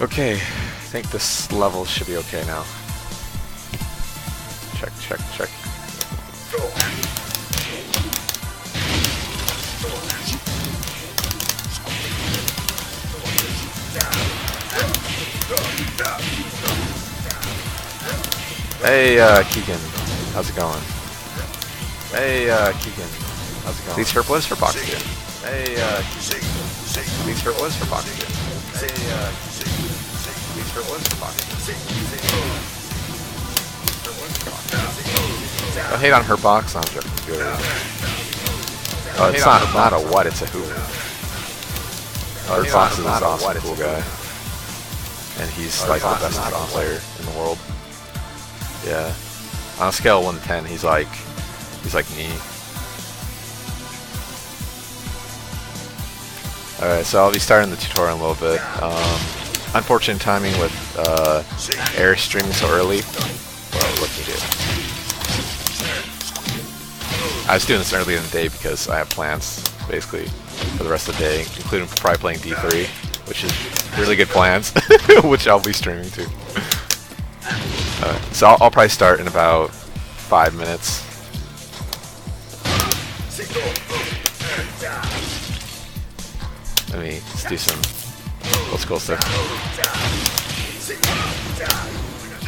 Okay, I think this level should be okay now. Check, check, check. Hey, Keegan, how's it going? Hey, Keegan, how's it going? These hurt was for boxing. Hey, Keegan, these hurt was for boxing. Hey, these hurt was for boxing. Don't hate on her box, I'm joking. Oh, it's not a what, it's a who. Her box is an awesome, cool guy. And he's like the best player in the world. Yeah. On a scale of 1 to 10, he's like me. Alright, so I'll be starting the tutorial in a little bit. Unfortunate timing with air streaming so early. Well, what can you do? I was doing this early in the day because I have plans, basically, for the rest of the day, including probably playing D3, which is really good plans, which I'll be streaming too. So I'll probably start in about 5 minutes. Let me just do some old school stuff.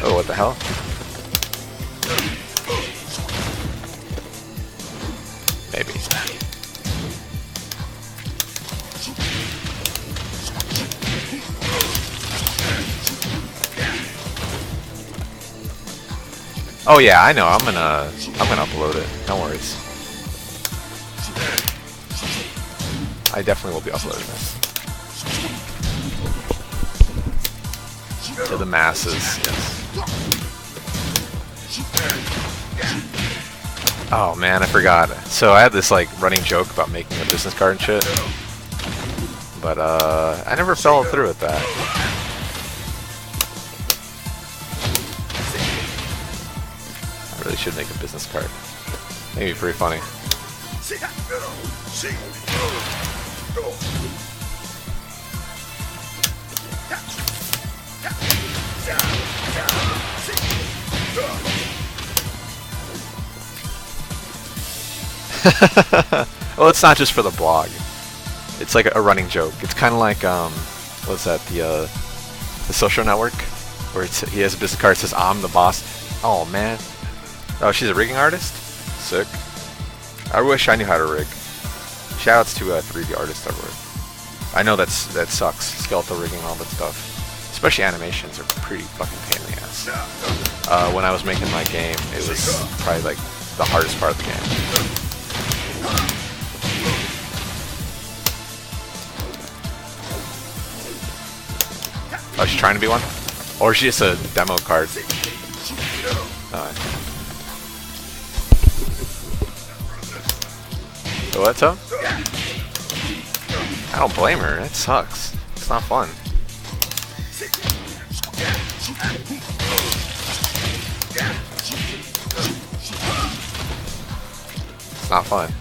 Oh, what the hell? Maybe. Oh yeah, I know. I'm gonna upload it. No worries. I definitely will be uploading this to the masses. Yes. Oh man, I forgot. So I had this like running joke about making a business card and shit, but I never followed through with that. I really should make a business card. Maybe pretty funny. Well, it's not just for the blog. It's like a running joke. It's kind of like what's that? The Social Network, where he has a business card that says "I'm the boss." Oh man. Oh, she's a rigging artist? Sick. I wish I knew how to rig. Shoutouts to 3D artists everywhere. I know that sucks, skeletal rigging and all that stuff. Especially animations are pretty fucking pain in the ass. When I was making my game, it was probably like the hardest part of the game. Oh, she's trying to be one? Or is she just a demo card? What's up? I don't blame her. It sucks. It's not fun. It's not fun.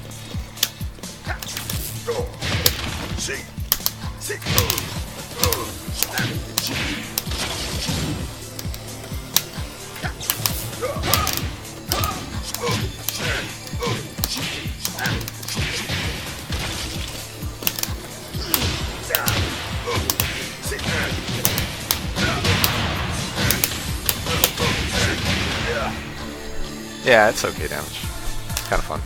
Yeah, it's okay damage. It's kind of fun.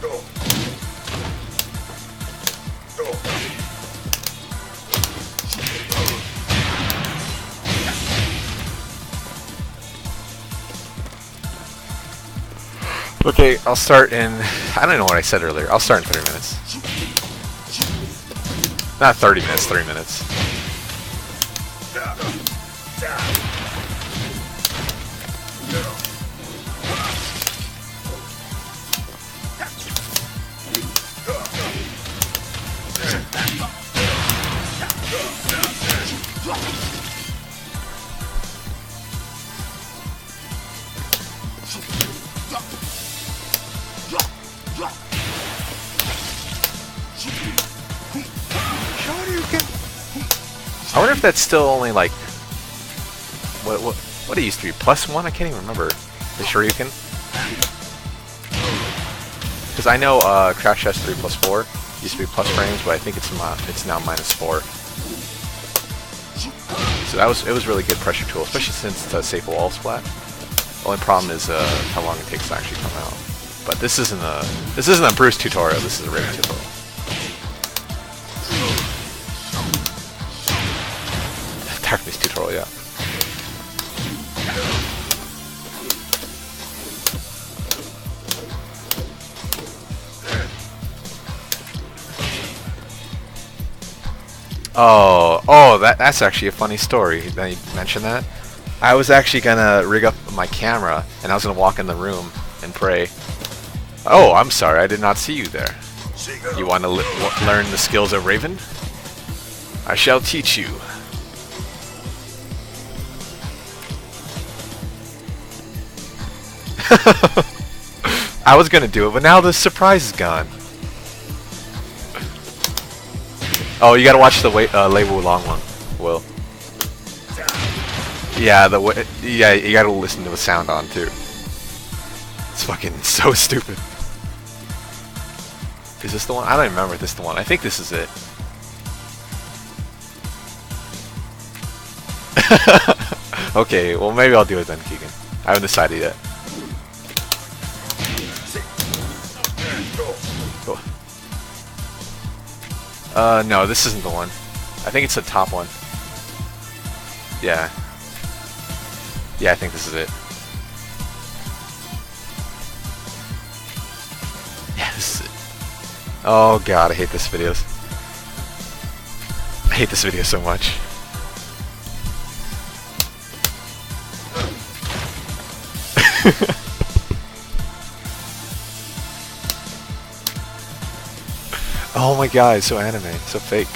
Okay, I'll start in... I don't know what I said earlier. I'll start in 30 minutes. Not 30 minutes, 3 minutes. I wonder if that's still only like what it used to be, +1? I can't even remember. The Shoryuken. Because I know Crash has 3+4. Used to be plus frames, but I think it's now -4. So it was really good pressure tool, especially since it's a safe wall splat. The only problem is how long it takes to actually come out. But this isn't a Bruce tutorial. This is a Raven tutorial. Darkness tutorial, yeah. Oh, that's actually a funny story. Now you mentioned that. I was actually gonna rig up my camera, and I was gonna walk in the room and pray. Oh, I'm sorry, I did not see you there. You want to learn the skills of Raven? I shall teach you. I was gonna do it, but now the surprise is gone. Oh, you gotta watch the Lei Wulong one, Will. Yeah, you gotta listen to the sound on too. It's fucking so stupid. Is this the one? I don't even remember if this is the one. I think this is it. Okay, well maybe I'll do it then, Keegan. I haven't decided yet. Cool. No, this isn't the one. I think it's the top one. Yeah. Yeah, I think this is it. Yeah, this is it. Oh god, I hate this video. I hate this video so much. Oh my god, it's so anime, so fake.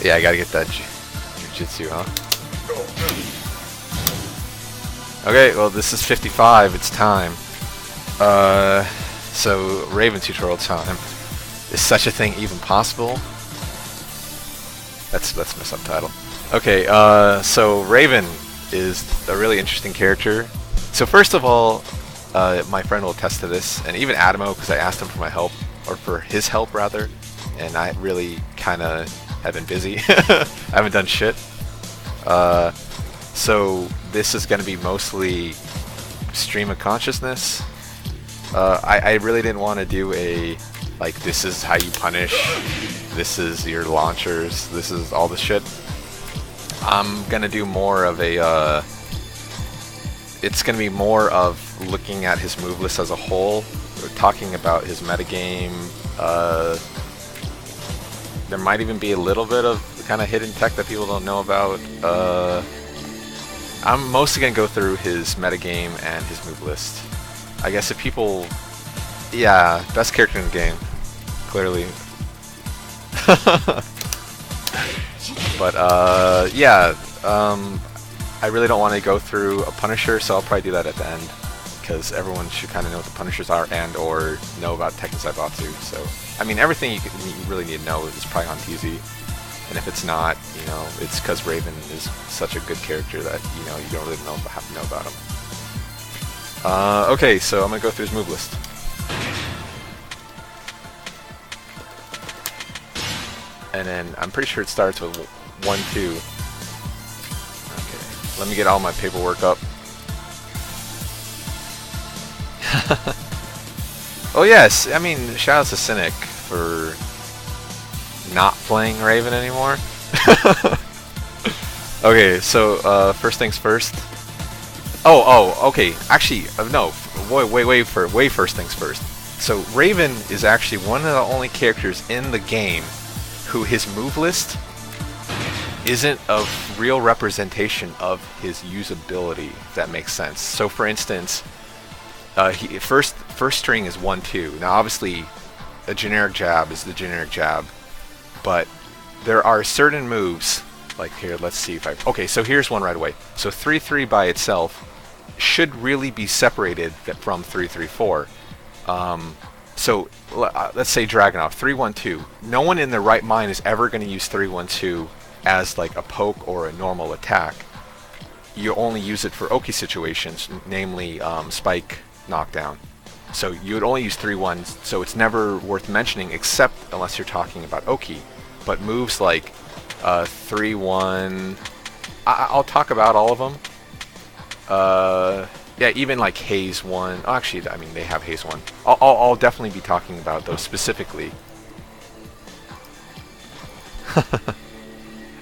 Yeah, I gotta get that jujitsu, huh? Okay, well this is 55, it's time. So Raven tutorial time. Is such a thing even possible? That's my subtitle. Okay, so Raven is a really interesting character. So first of all, my friend will attest to this, and even Adamo, because I asked him for my help, or for his help rather, and I really kind of have been busy. I haven't done shit. So this is going to be mostly stream of consciousness. I really didn't want to do a like this is how you punish, this is your launchers, this is all the shit. I'm gonna do more of a it's gonna be more of looking at his move list as a whole. We're talking about his metagame. There might even be a little bit of kind of hidden tech that people don't know about. I'm mostly gonna go through his metagame and his move list. I guess if people, yeah, best character in the game, clearly. But yeah, I really don't want to go through a Punisher, so I'll probably do that at the end, because everyone should kind of know what the Punishers are and or know about Tekken Zaibatsu. So, I mean, everything you really need to know is probably on TZ, and if it's not, you know, it's because Raven is such a good character that, you know, you don't really have to know about him. Okay, so I'm gonna go through his move list. And then I'm pretty sure it starts with 1, 2. Okay, let me get all my paperwork up. Oh yes, I mean, shout out to Cynic for not playing Raven anymore. Okay, so first things first. Oh, okay. Actually, no. Way first things first. So Raven is actually one of the only characters in the game who his move list isn't a real representation of his usability, if that makes sense. So for instance, first string is 1, 2. Now obviously a generic jab is the generic jab, but there are certain moves Like here, let's see if I... Okay, so here's one right away. So 3-3 by itself should really be separated from 3-3-4. So let's say Dragunov, 3-1-2. No one in their right mind is ever going to use 3-1-2 as like a poke or a normal attack. You only use it for Oki situations, namely spike knockdown. So you would only use 3-1, so it's never worth mentioning except unless you're talking about Oki. But moves like 3-1, I'll talk about all of them. Yeah, even like Haze 1. Oh, actually, I mean, they have Haze 1. I'll definitely be talking about those specifically.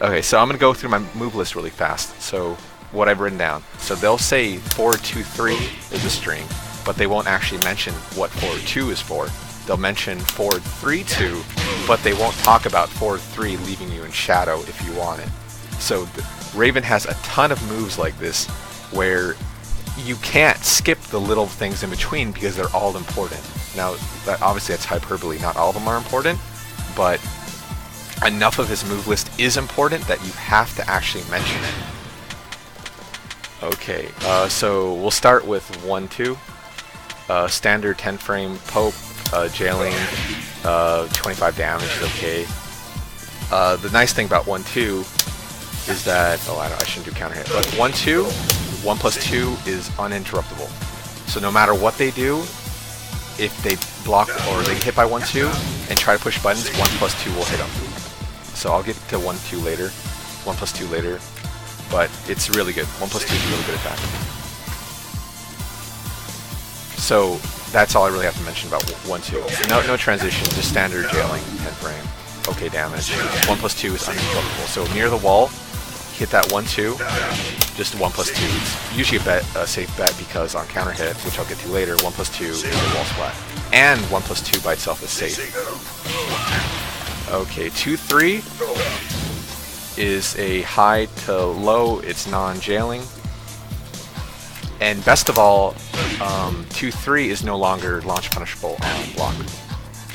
Okay, so I'm going to go through my move list really fast. So what I've written down. So they'll say 4-2-3 is a string, but they won't actually mention what 4-2 is for. They'll mention 4-3-2, but they won't talk about 4-3 leaving you in shadow if you want it. So Raven has a ton of moves like this where you can't skip the little things in between because they're all important. Now, obviously that's hyperbole, not all of them are important, but enough of his move list is important that you have to actually mention it. Okay, so we'll start with 1-2. Standard 10 frame poke, jailing, 25 damage is okay. The nice thing about 1-2 is that, I shouldn't do counter hit, but 1-2, 1+2 is uninterruptible. So no matter what they do, if they block or they get hit by 1-2 and try to push buttons, 1+2 will hit them. So I'll get to 1-2 later, 1+2 later, but it's really good. 1+2 is a really good attack. So that's all I really have to mention about 1-2. No transition, just standard jailing, 10 frame. Okay damage. 1+2 is uninterruptible. So near the wall, hit that 1-2, just 1+2. It's usually a safe bet because on counter hit, which I'll get to later, 1+2 is a wall splat. And 1+2 by itself is safe. Okay, 2-3 is a high to low, it's non-jailing. And best of all, 2-3 is no longer launch punishable on block.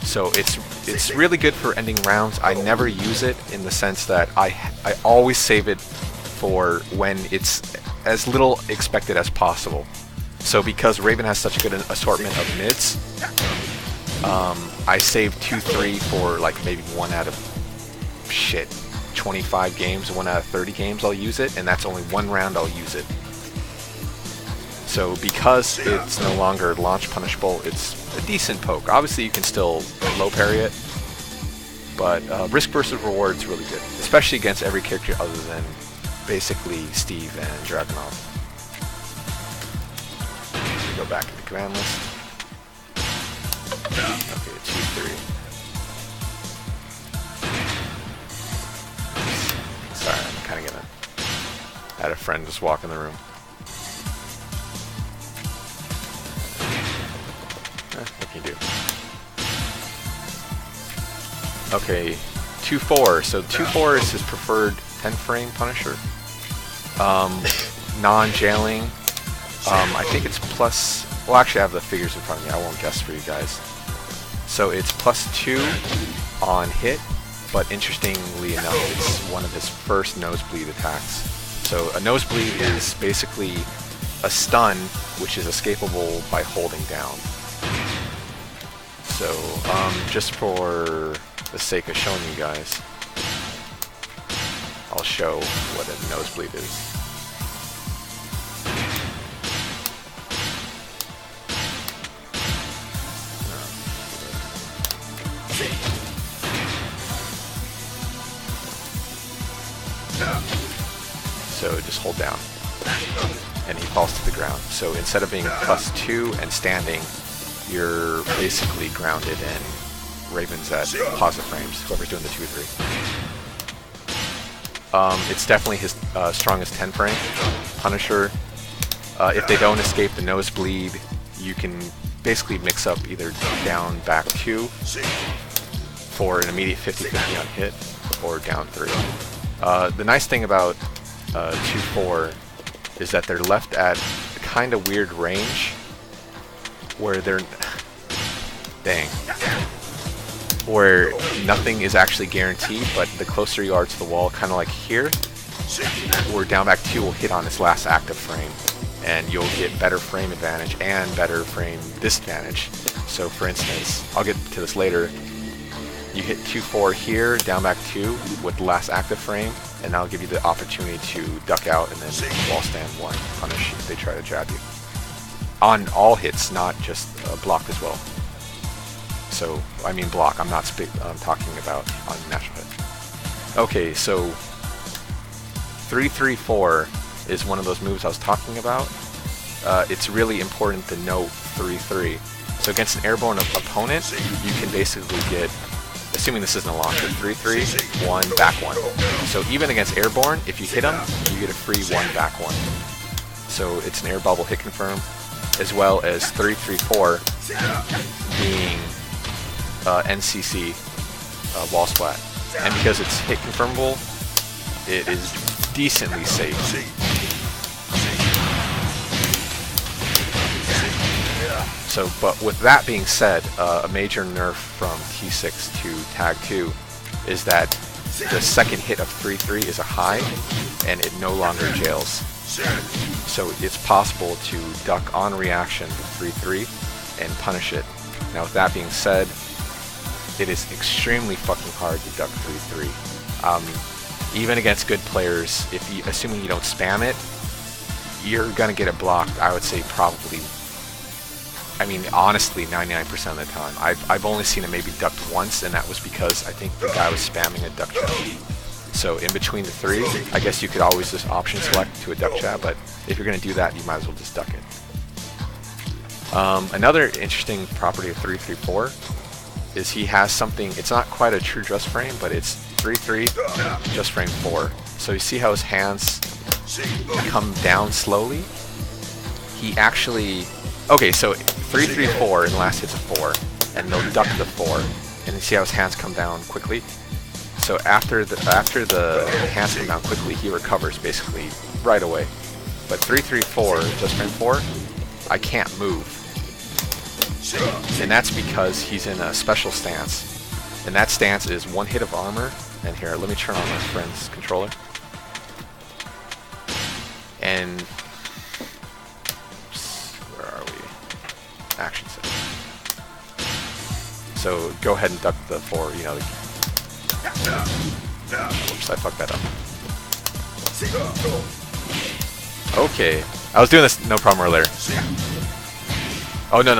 So it's really good for ending rounds. I never use it in the sense that I always save it for when it's as little expected as possible. So because Raven has such a good assortment of mids, I save 2-3 for like maybe 1 out of 25 games, 1 out of 30 games I'll use it, and that's only 1 round I'll use it. So because it's no longer launch punishable, it's a decent poke. Obviously you can still low parry it, but risk versus reward is really good, especially against every character other than basically Steve and Dragunov. Go back to the command list. Okay, 2-3. Sorry, I'm kind of gonna... I had a friend just walk in the room. What can you do? Okay, 2-4. So 2-4 is his preferred 10 frame Punisher. Non-jailing. I think it's plus... Well, actually I have the figures in front of me. I won't guess for you guys. So it's +2 on hit, but interestingly enough, it's one of his first Nosebleed attacks. So a Nosebleed is basically a stun, which is escapable by holding down. So, just for the sake of showing you guys, I'll show what a Nosebleed is. So just hold down, and he falls to the ground. So instead of being +2 and standing, you're basically grounded, and Raven's at positive frames, whoever's doing the 2-3. It's definitely his strongest 10 frame Punisher. If they don't escape the Nosebleed, you can basically mix up either down back 2 for an immediate 50-50 on hit, or down 3. The nice thing about 2-4 is that they're left at a kind of weird range where they're where nothing is actually guaranteed, but the closer you are to the wall, kind of like here, where down back 2 will hit on its last active frame, and you'll get better frame advantage and better frame disadvantage. So for instance, I'll get to this later, you hit 2-4 here, down back 2 with the last active frame, and that'll give you the opportunity to duck out and then wall stand 1, punish if they try to jab you. On all hits, not just block as well. So, I mean block, I'm talking about on natural hit. Okay, so 3-3-4 is one of those moves I was talking about. It's really important to note 3-3. So against an airborne opponent, you can basically get, assuming this isn't a launcher, 3-3, 1, back 1. So even against airborne, if you hit them, you get a free 1, back 1. So it's an air bubble hit confirm, as well as 3-3-4 being NCC wall splat. And because it's hit confirmable, it is decently safe. So, but with that being said, a major nerf from T6 to Tag 2 is that the second hit of 3-3 is a high, and it no longer jails. So it's possible to duck on reaction with 3-3 and punish it. Now with that being said, it is extremely fucking hard to duck 3-3. Even against good players, assuming you don't spam it, you're gonna get it blocked, I would say probably, I mean honestly 99% of the time. I've only seen it maybe ducked once, and that was because I think the guy was spamming a duck jab. So in between the 3, I guess you could always just option select to a duck jab, but if you're gonna do that, you might as well just duck it. Another interesting property of 3-3-4 is he has something, it's not quite a true just frame, but it's 3-3, just frame 4. So you see how his hands come down slowly? He actually, okay, so 3-3-4 and last hit's a 4, and they'll duck the 4, and you see how his hands come down quickly? So after the hands come down quickly, he recovers basically right away. But 3-3-4, just frame 4, I can't move. And that's because he's in a special stance. And that stance is 1 hit of armor. And here, let me turn on my friend's controller. And where are we? Action set. So go ahead and duck the 4, you know. Oops, I fucked that up. Okay. I was doing this no problem earlier. Oh, no.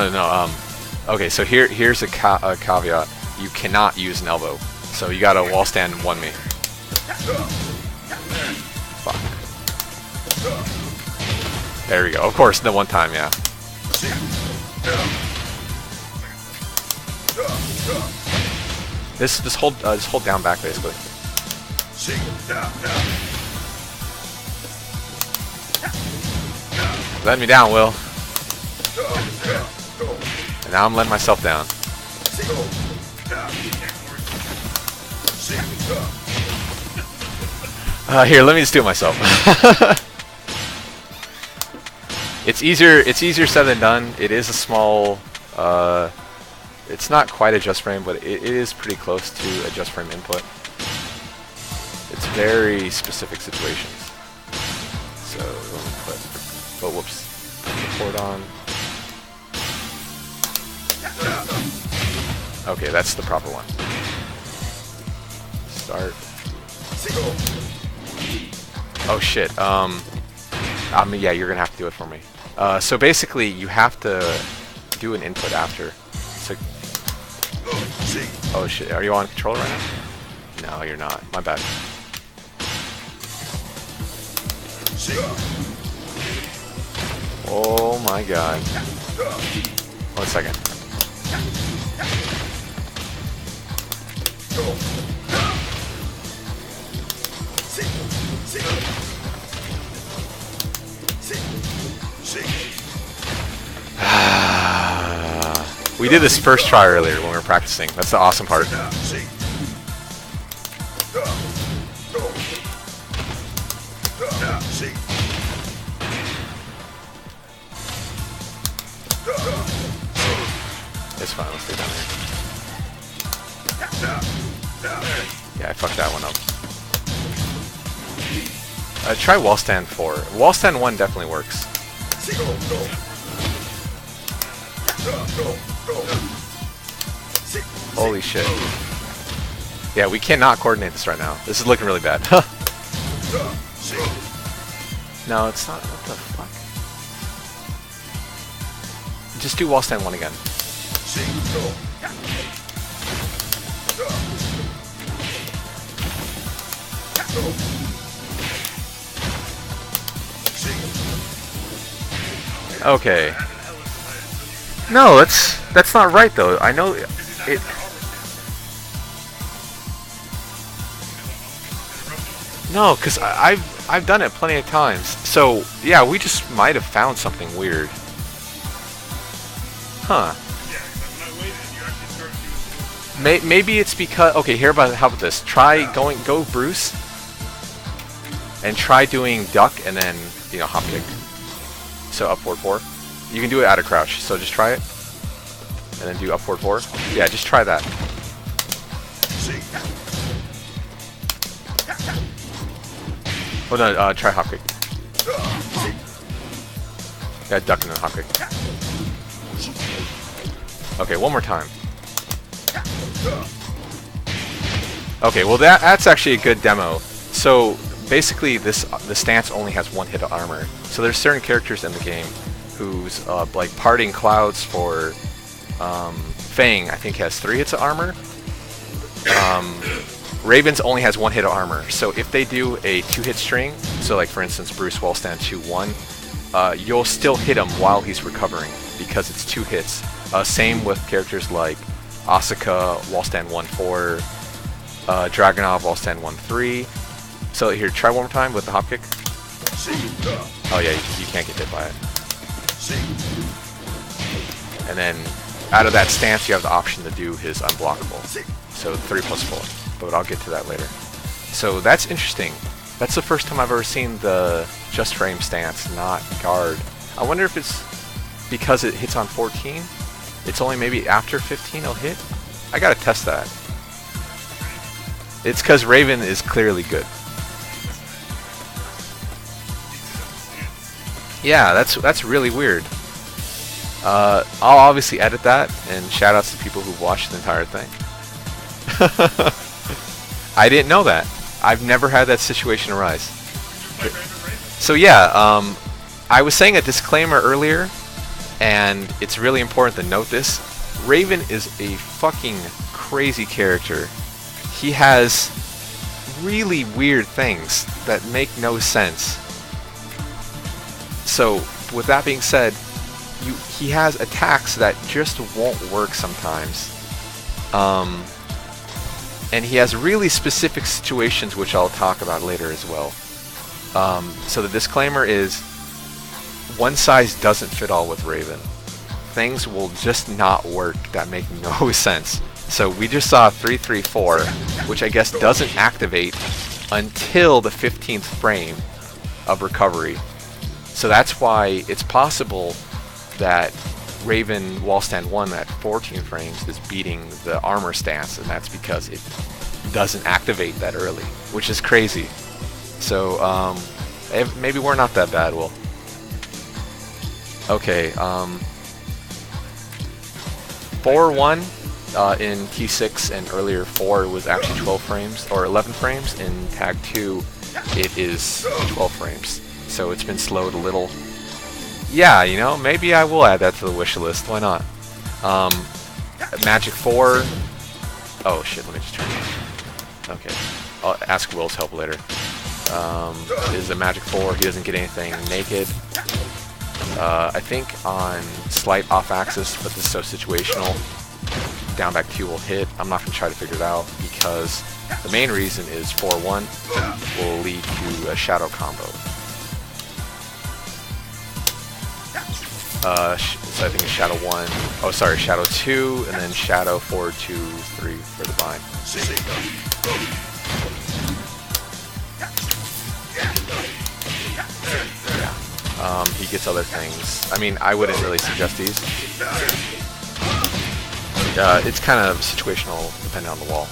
Okay, so here's a caveat. You cannot use an elbow. So you gotta wall stand 1 me. Fuck. There we go. Of course, the one time, yeah. Just hold down back basically. Let me down, Will. And now I'm letting myself down. Here, let me just do it myself. It's easier said than done. It is a small, it's not quite a just frame, but it is pretty close to a just frame input. It's very specific situations. So let me put, oh whoops, port on. Okay, that's the proper one. Start. Oh shit. Yeah, you're gonna have to do it for me. So basically, you have to do an input after. So, oh shit, are you on controller right now? No, you're not. My bad. Oh my god. 1 second. We did this first try earlier when we were practicing. That's the awesome part. It's fine, let's stay down here. Yeah, I fucked that one up. Try wall stand 4. Wall stand 1 definitely works. Holy shit. Yeah, we cannot coordinate this right now. This is looking really bad. No, it's not. What the fuck? Just do wall stand 1 again. Okay. No, that's not right though. I know it. No, because I've done it plenty of times. So yeah, we just might have found something weird. Huh. Maybe it's because how about this? Go Bruce, and try doing duck and then hop kick. So upward 4. You can do it out of crouch. So just try it, and then do upward 4. Yeah, just try that. Oh no, try hop kick. Yeah, duck and then hop kick. Okay, one more time. Okay, well that's actually a good demo. So basically the stance only has 1 hit of armor. So there's certain characters in the game whose like Parting Clouds for Fang I think has 3 hits of armor. Raven's only has 1 hit of armor. So if they do a 2-hit string, so like for instance Bruce wall stand 2-1, you'll still hit him while he's recovering because it's 2 hits. Same with characters like Asuka wall stand 1-4, Dragunov wall stand 1-3. So here, try one more time with the hop kick. Oh yeah, you can't get hit by it. And then out of that stance, you have the option to do his unblockable. So 3+4. But I'll get to that later. So that's interesting. That's the first time I've ever seen the just frame stance, not guard. I wonder if it's because it hits on 14. It's only maybe after 15 it'll hit. I gotta test that. It's because Raven is clearly good. Yeah, that's really weird. I'll obviously edit that, and shoutouts to people who've watched the entire thing. I didn't know that. I've never had that situation arise. So yeah, I was saying a disclaimer earlier, and it's really important to note this. Raven is a fucking crazy character. He has really weird things that make no sense. So, with that being said, he has attacks that just won't work sometimes. And he has really specific situations which I'll talk about later as well. So the disclaimer is, one size doesn't fit all with Raven. Things will just not work that make no sense. So we just saw 3-3-4, which I guess doesn't activate until the 15th frame of recovery. So that's why it's possible that Raven wall stand 1 at 14 frames is beating the armor stance, and that's because it doesn't activate that early, which is crazy. So maybe we're not that bad, Will. Okay, 4-1 in T6 and earlier 4 was actually 12 frames, or 11 frames. In Tag 2 it is 12 frames. So it's been slowed a little. Yeah, you know, maybe I will add that to the wish list. Why not? Magic 4. Oh shit, let me just turn it on. Okay. I'll ask Will's help later. Is a Magic 4. He doesn't get anything naked. I think on slight off axis, but this is so situational. Down back 2 will hit. I'm not going to try to figure it out because the main reason is 4-1 will lead to a shadow combo. So I think it's Shadow 1, oh sorry, Shadow 2, and then Shadow 4, 2, 3 for the bind. Yeah. He gets other things. I mean, I wouldn't really suggest these. It's kind of situational depending on the wall.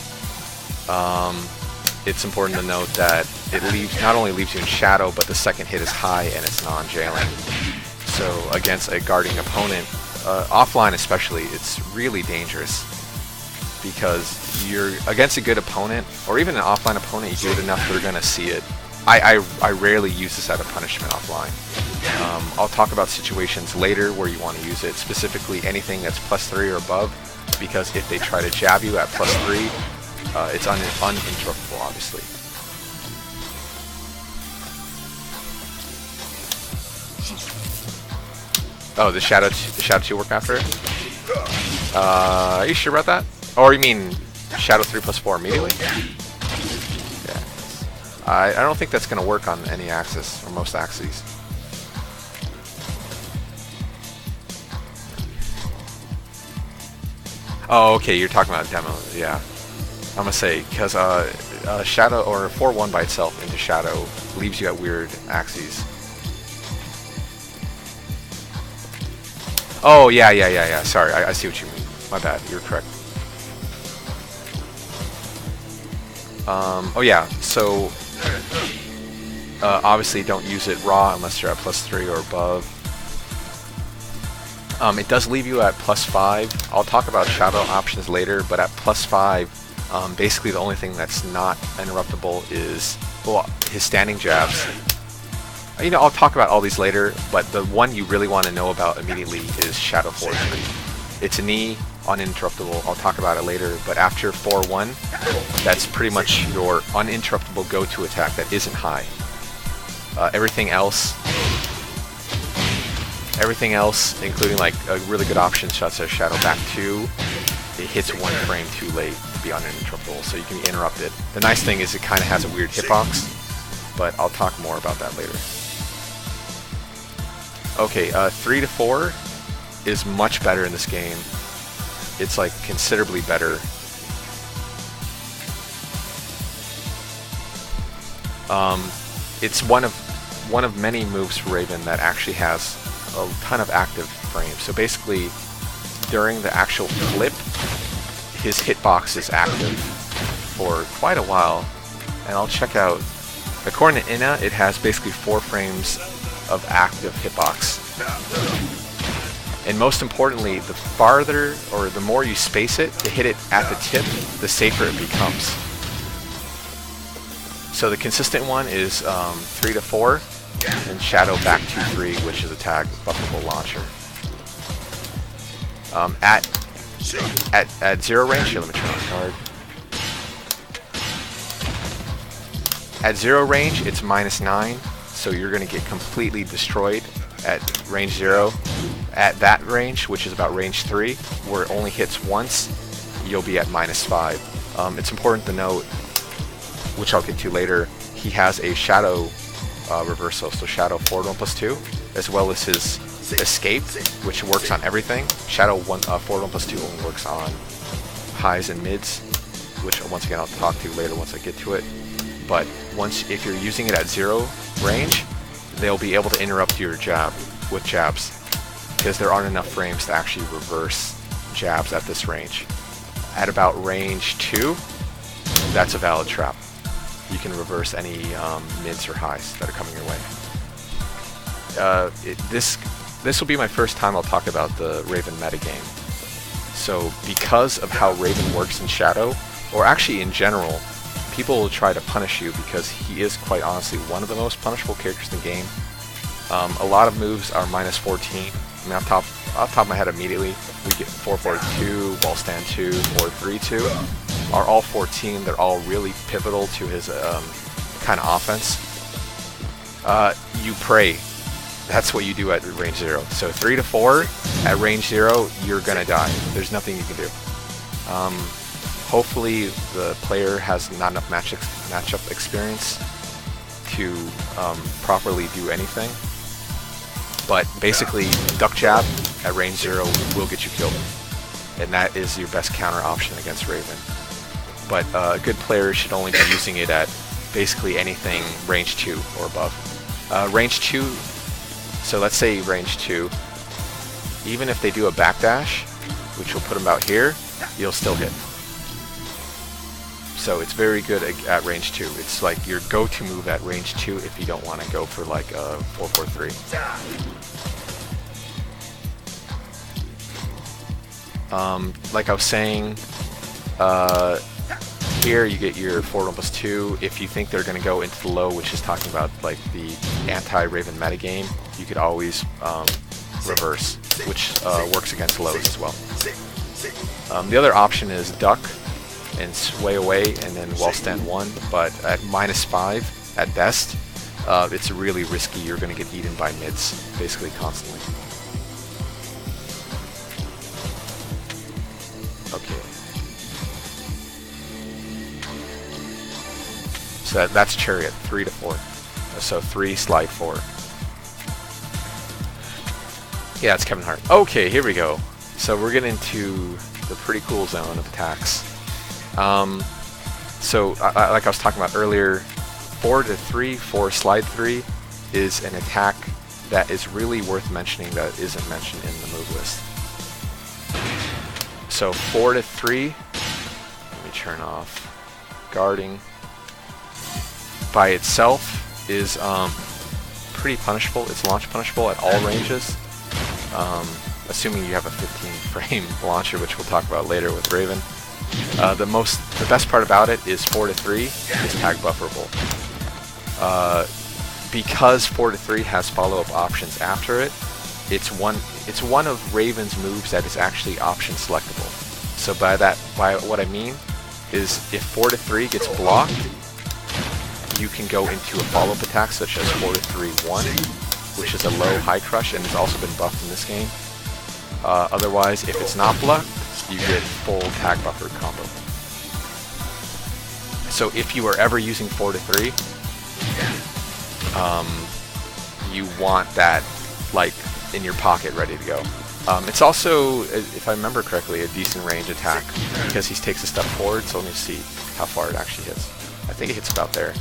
It's important to note that it not only leaves you in shadow, but the second hit is high and it's non-jailing. So against a guarding opponent, offline especially, it's really dangerous because you're against a good opponent, or even an offline opponent. You do it enough, they're gonna see it. I rarely use this as a punishment offline. I'll talk about situations later where you want to use it, specifically anything that's +3 or above, because if they try to jab you at +3, it's uninterruptible, obviously. Oh, the Shadow 2 work after it? Are you sure about that? Or you mean Shadow 3 +4 immediately? Yeah. I don't think that's going to work on any axis, or most axes. Oh, okay, you're talking about demo, yeah. I'm gonna say, because Shadow, or 4-1 by itself into Shadow, leaves you at weird axes. Oh, yeah, sorry, I see what you mean. My bad, you're correct. Oh yeah, so obviously don't use it raw unless you're at +3 or above. It does leave you at +5. I'll talk about shadow options later, but at +5, basically the only thing that's not interruptible is, well, his standing jabs. You know, I'll talk about all these later, but the one you really want to know about immediately is Shadow 4-3. It's a knee, uninterruptible. I'll talk about it later, but after 4-1, that's pretty much your uninterruptible go-to attack that isn't high. Everything else, including like a really good option, such as Shadow Back 2, it hits 1 frame too late to be uninterruptible, so you can be interrupted. The nice thing is it kind of has a weird hitbox, but I'll talk more about that later. Okay, 3 to 4 is much better in this game. It's like considerably better. It's one of many moves for Raven that actually has a ton of active frames. So basically, during the actual flip, his hitbox is active for quite a while. And I'll check out. According to INA, it has basically 4 frames of active hitbox. And most importantly, the farther or the more you space it to hit it at the tip, the safer it becomes. So the consistent one is 3 to 4, and Shadow Back 2-3, which is a tag buffable launcher. At 0 range, here, let me turn on the card. At 0 range, it's -9, so you're going to get completely destroyed at range 0. At that range, which is about range 3, where it only hits once, you'll be at -5. It's important to note, which I'll get to later, he has a Shadow reversal, so Shadow forward 1+2, as well as his escape, which works on everything. Shadow forward 1+2 only works on highs and mids, which once again I'll talk to later once I get to it. But if you're using it at 0 range, they'll be able to interrupt your jab with jabs, because there aren't enough frames to actually reverse jabs at this range. At about range 2, that's a valid trap. You can reverse any mids or highs that are coming your way. This will be my first time I'll talk about the Raven metagame. So because of how Raven works in Shadow, or actually in general, people will try to punish you because he is quite honestly one of the most punishable characters in the game. A lot of moves are -14. I mean, off top of my head immediately, we get 4-4-2, wall stand 2, 4-3-2. Are all 14. They're all really pivotal to his kind of offense. You pray. That's what you do at range 0. So 3 to 4, at range 0, you're gonna die. There's nothing you can do. Hopefully the player has not enough matchup experience to properly do anything. But basically, duck jab at range 0 will get you killed. And that is your best counter option against Raven. But a good player should only be using it at basically anything range 2 or above. Range 2, so let's say range 2, even if they do a backdash, which will put them about here, you'll still hit. So So it's very good at range 2. It's like your go-to move at range 2 if you don't want to go for like a 4-4-3. Like I was saying, here you get your forward 1+2. If you think they're going to go into the low, which is talking about like the anti-Raven metagame, you could always reverse, which works against lows as well. The other option is duck and sway away and then wall stand 1, but at -5 at best, it's really risky. You're going to get eaten by mids basically constantly. Okay. So that's chariot, 3 to 4. So 3, slide 4. Yeah, it's Kevin Hart. Okay, here we go. So we're getting into the pretty cool zone of attacks. So like I was talking about earlier, 4 to 3, 4 slide 3 is an attack that is really worth mentioning that isn't mentioned in the move list. So 4 to 3, let me turn off guarding. By itself is pretty punishable. It's launch punishable at all ranges, assuming you have a 15 frame launcher, which we'll talk about later with Raven. The best part about it is 4 to 3 is tag bufferable. Because 4 to 3 has follow-up options after it, it's one of Raven's moves that is actually option selectable. So by what I mean is if 4 to 3 gets blocked, you can go into a follow-up attack such as 4 to 3, 1, which is a low high crush and has also been buffed in this game. Otherwise, if it's not blocked, you get full tag buffer combo. So if you are ever using 4 to 3, you want that like in your pocket ready to go. It's also, if I remember correctly, a decent range attack because he takes a step forward, so let me see how far it actually hits. I think it hits about there.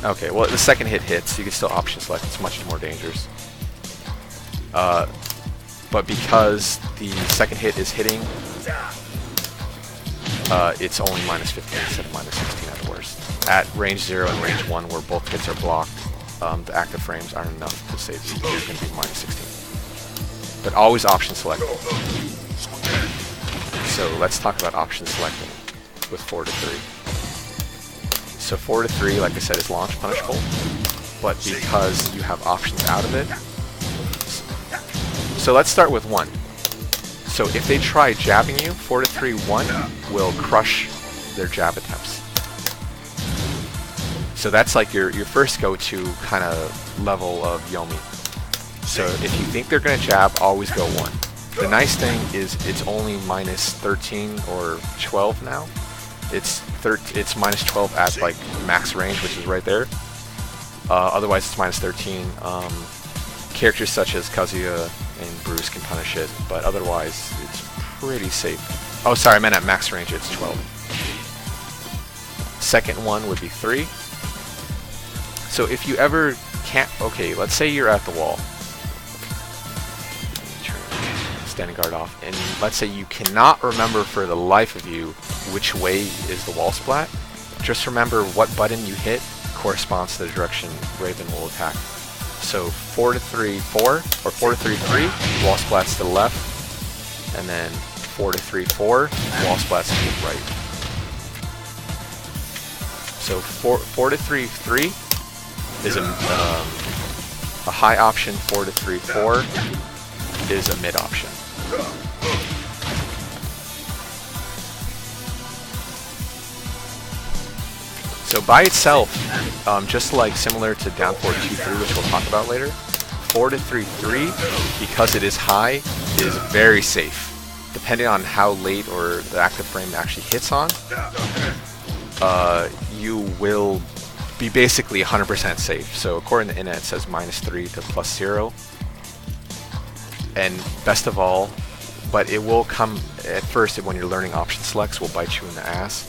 Okay, well the second hit hits, you can still option select, it's much more dangerous. But because the second hit is hitting, it's only -15 instead of -16 at the worst. At range 0 and range 1, where both hits are blocked, the active frames aren't enough to save you. You're going to be -16. But always option select. So let's talk about option selecting with 4 to 3. So 4 to 3, like I said, is launch punishable, but because you have options out of it. So let's start with 1. So if they try jabbing you, 4 to 3, 1 will crush their jab attempts. So that's like your first go-to kind of level of Yomi. So if you think they're going to jab, always go 1. The nice thing is it's only -13 or 12 now. It's -12 at like max range, which is right there. Otherwise it's -13. Characters such as Kazuya and Bruce can punish it, but otherwise it's pretty safe. Oh, sorry, I meant at max range it's 12. Second one would be 3. So if you ever can't, okay, let's say you're at the wall. Standing guard off, and let's say you cannot remember for the life of you which way is the wall splat. Just remember what button you hit corresponds to the direction Raven will attack. So 4 to 3, 4, or 4 to 3, 3, wall splats to the left, and then 4 to 3, 4, wall splats to the right. So 4 to 3, 3 is a high option. 4 to 3, 4 is a mid option. So by itself, just like similar to down 4 2 3, which we'll talk about later, 4 to 3 3, because it is high, is very safe. Depending on how late or the active frame actually hits on, you will be basically 100% safe. So according to Internet, it says -3 to +0. And best of all, but it will come at first when you're learning option selects, will bite you in the ass.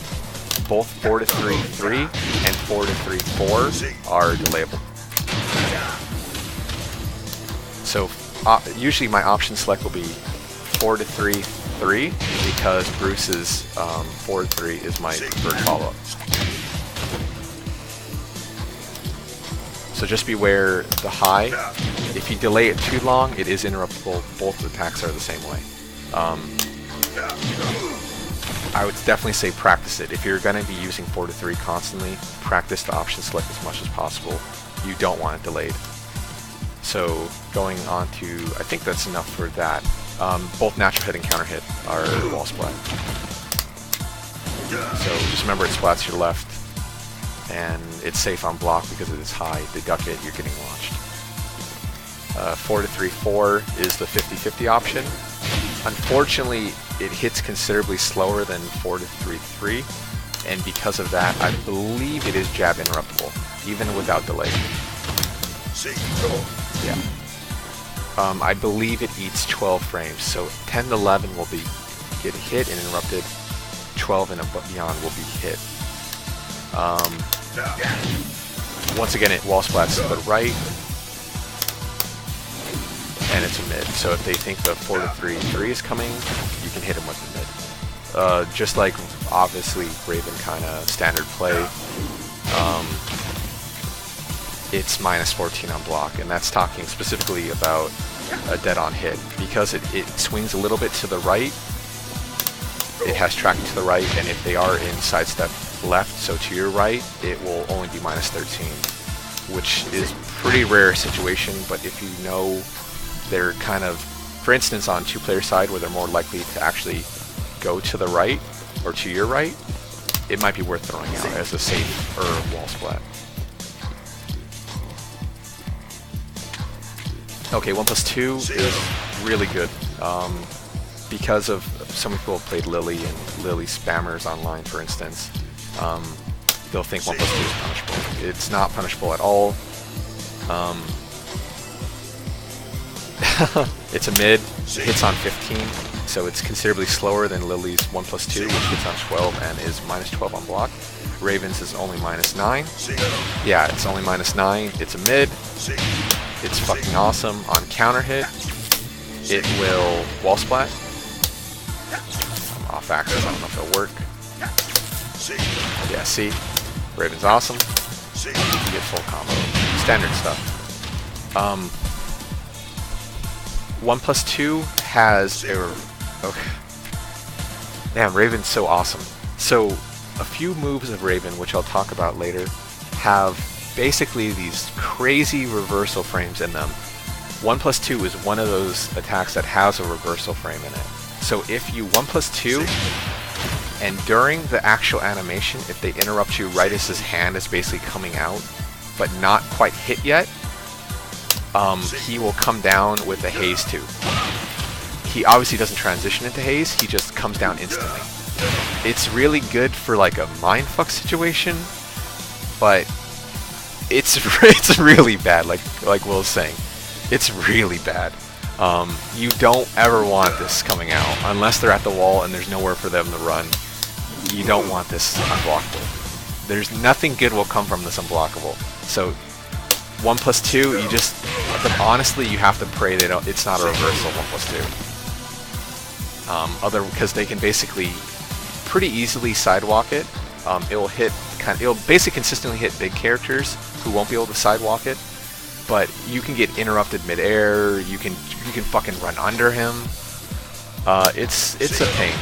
Both 4 to 3 3 and 4 to 3 4 are delayable. So usually my option select will be 4 to 3 3 because Bruce's forward 3 is my preferred follow-up. So just beware the high. If you delay it too long, it is interruptible. Both attacks are the same way. I would definitely say practice it. If you're going to be using 4 to 3 constantly, practice the option select as much as possible. You don't want it delayed. So going on to, I think that's enough for that. Both natural hit and counter hit are wall splat. So just remember it splats to your left, and it's safe on block because it is high. They duck it, you're getting launched. 4 to 3, 4 is the 50-50 option. Unfortunately, it hits considerably slower than 4 to 3, 3, and because of that, I believe it is jab interruptible, even without delay. Yeah. I believe it eats 12 frames, so 10 to 11 will get hit and interrupted. 12 and beyond will be hit. Once again, it wall splats to the right, and it's a mid. So if they think the 4 to 3, 3 is coming, you can hit them with the mid. Just like obviously Raven kind of standard play. It's minus 14 on block, and that's talking specifically about a dead-on hit. Because it swings a little bit to the right, it has tracking to the right, and if they are in sidestep left, so to your right, it will only be minus 13, which is pretty rare situation, but if you know they're kind of, for instance, on two-player side where they're more likely to actually go to the right or to your right, it might be worth throwing out as a safe wall splat. Okay, 1+2 is really good. Because of some people have played Lily and Lily spammers online, for instance, they'll think 1+2 is punishable. It's not punishable at all. It's a mid, it hits on 15, so it's considerably slower than Lily's 1+2, which hits on 12 and is minus 12 on block. Raven's is only minus 9. Yeah, it's only minus 9. It's a mid. It's fucking awesome. On counter hit, it will wall splat. I'm off axis, I don't know if it'll work. Yeah, see? Raven's awesome. You get full combo. Standard stuff. 1+2 has a... Okay. Damn, Raven's so awesome. So, a few moves of Raven, which I'll talk about later, have basically these crazy reversal frames in them. 1+2 is one of those attacks that has a reversal frame in it. So if you 1+2, and during the actual animation, if they interrupt you right as his hand is basically coming out, but not quite hit yet, he will come down with a Haze 2. He obviously doesn't transition into Haze, he just comes down instantly. It's really good for like a mindfuck situation, but it's really bad, like Will was saying. It's really bad. You don't ever want this coming out, unless they're at the wall and there's nowhere for them to run. You don't want this unblockable. There's nothing good will come from this unblockable. So 1+2, you just, honestly, you have to pray they don't. It's not a reversal 1+2. Because they can basically pretty easily sidewalk it. It'll basically consistently hit big characters who won't be able to sidewalk it. But you can get interrupted midair. You can fucking run under him. It's a pain.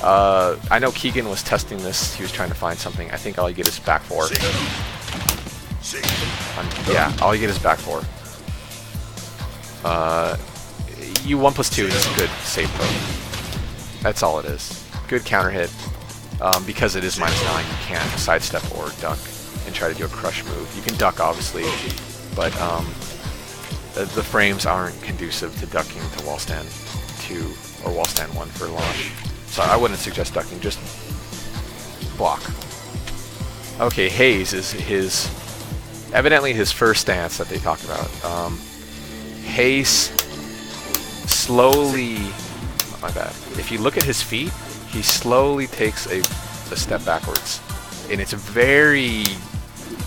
I know Keegan was testing this. He was trying to find something. I think all you get is back 4. Yeah, all you get is back 4. You 1+2 is a good safe mode. That's all it is. Good counter hit. Because it is -9, you can't sidestep or duck and try to do a crush move. You can duck, obviously, but the frames aren't conducive to ducking to wall stand 2 or wall stand 1 for launch. So I wouldn't suggest ducking, just block. Okay, Haze is evidently his first stance that they talk about. Haze slowly, oh, my bad. If you look at his feet, he slowly takes a step backwards, and it's very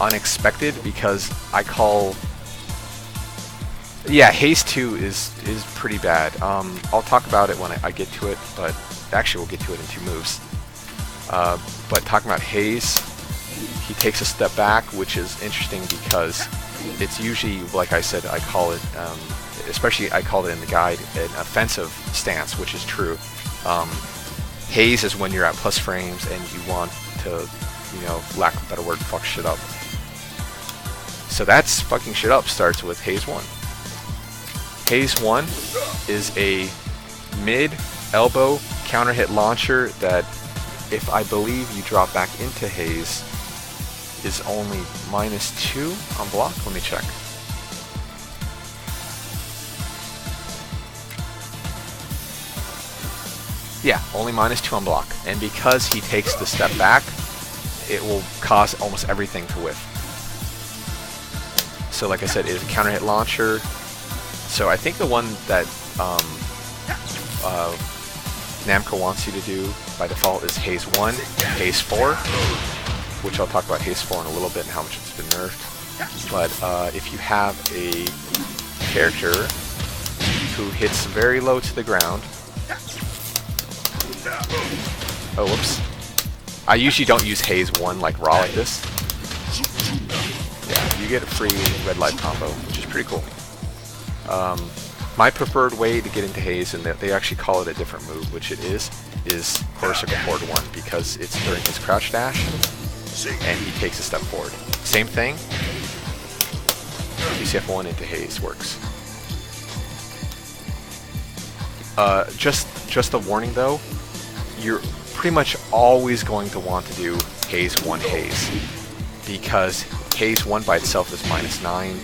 unexpected because I call Yeah, Haze 2 is pretty bad. I'll talk about it when I get to it, but actually we'll get to it in 2 moves. But talking about Haze, he takes a step back, which is interesting because it's usually, like I said, I call it, especially I called it in the guide, an offensive stance, which is true. Haze is when you're at plus frames and you want to, you know, lack of a better word, fuck shit up. So that's fucking shit up starts with Haze 1. Haze 1 is a mid elbow counter hit launcher that, if I believe you drop back into Haze, is only -2 on block. Let me check. Yeah, only -2 on block. And because he takes the step back, it will cause almost everything to whiff. So like I said, it is a counter hit launcher. So I think the one that Namco wants you to do by default is Haze 1, Haze 4, which I'll talk about Haze 4 in a little bit and how much it's been nerfed. But if you have a character who hits very low to the ground... Oh, whoops. I usually don't use Haze 1 like raw like this. Yeah, you get a free red light combo, which is pretty cool. My preferred way to get into Haze, and they actually call it a different move, which it is quarter circle forward 1, because it's during his crouch dash, and he takes a step forward. Same thing, UCF1 into Haze works. Just a warning though, you're pretty much always going to want to do Haze 1 Haze, because Haze 1 by itself is -9.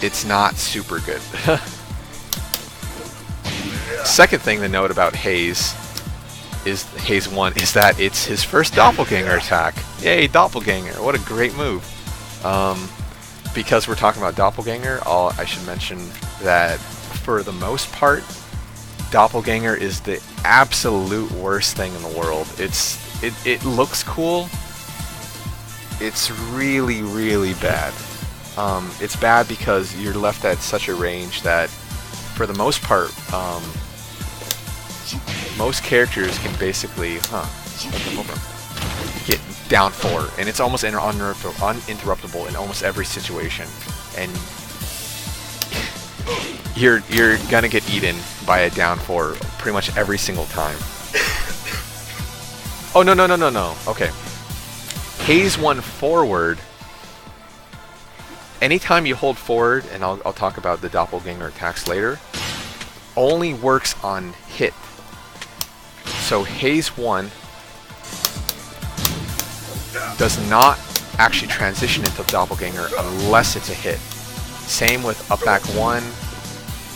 It's not super good. Second thing to note about Haze 1 is that it's his first Doppelganger attack. Yay, Doppelganger! What a great move. Because we're talking about Doppelganger, I should mention that for the most part, Doppelganger is the absolute worst thing in the world. It looks cool. It's really, really bad. It's bad because you're left at such a range that, for the most part, most characters can basically, get down 4, and it's almost uninterruptible in almost every situation, and you're gonna get eaten by a down 4 pretty much every single time. Oh no. Okay. Haze 1 forward. Anytime you hold forward, and I'll talk about the Doppelganger attacks later, only works on hit. So Haze 1 does not actually transition into Doppelganger unless it's a hit. Same with up back 1,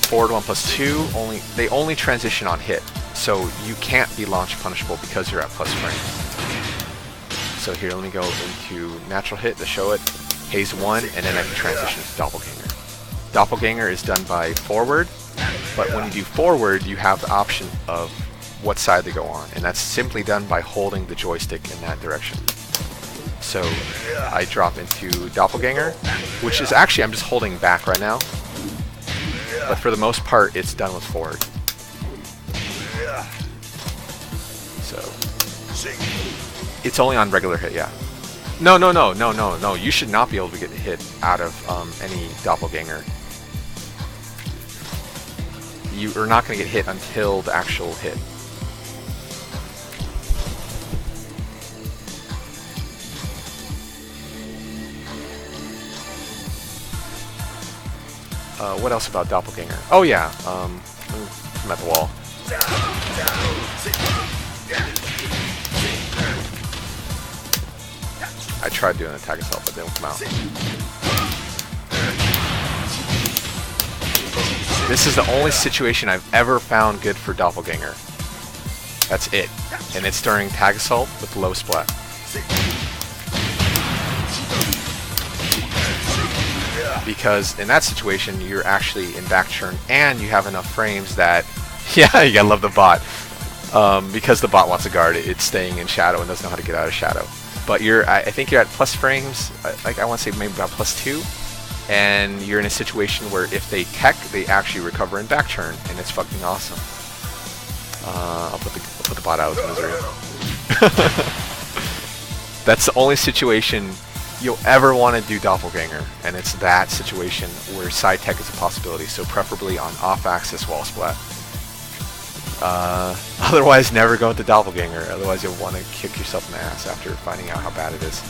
forward 1 plus 2, they only transition on hit. So you can't be launch punishable because you're at plus frame. So here, let me go into natural hit to show it. Haze 1, and then I can transition to Doppelganger. Doppelganger is done by forward, but when you do forward, you have the option of what side to go on, and that's simply done by holding the joystick in that direction. So I drop into Doppelganger, which is actually, I'm just holding back right now, but for the most part, it's done with forward. So it's only on regular hit, yeah. No, you should not be able to get hit out of any Doppelganger. You are not going to get hit until the actual hit. What else about Doppelganger? Oh yeah, I'm at the wall. I tried doing an attack assault, but it didn't come out. This is the only situation I've ever found good for Doppelganger. That's it. And it's during tag assault with low splat. Because in that situation, you're actually in back turn, and you have enough frames that... Yeah, you gotta love the bot. Because the bot wants to guard it, it's staying in shadow and doesn't know how to get out of shadow. But I think you're at plus frames, like I want to say maybe about +2. and you're in a situation where if they tech, they actually recover in back turn, and it's fucking awesome. I'll put the bot out of misery. That's the only situation you'll ever want to do Doppelganger, and it's that situation where side tech is a possibility, so preferably on off-axis wall splat. Otherwise, never go into Doppelganger, otherwise you'll want to kick yourself in the ass after finding out how bad it is.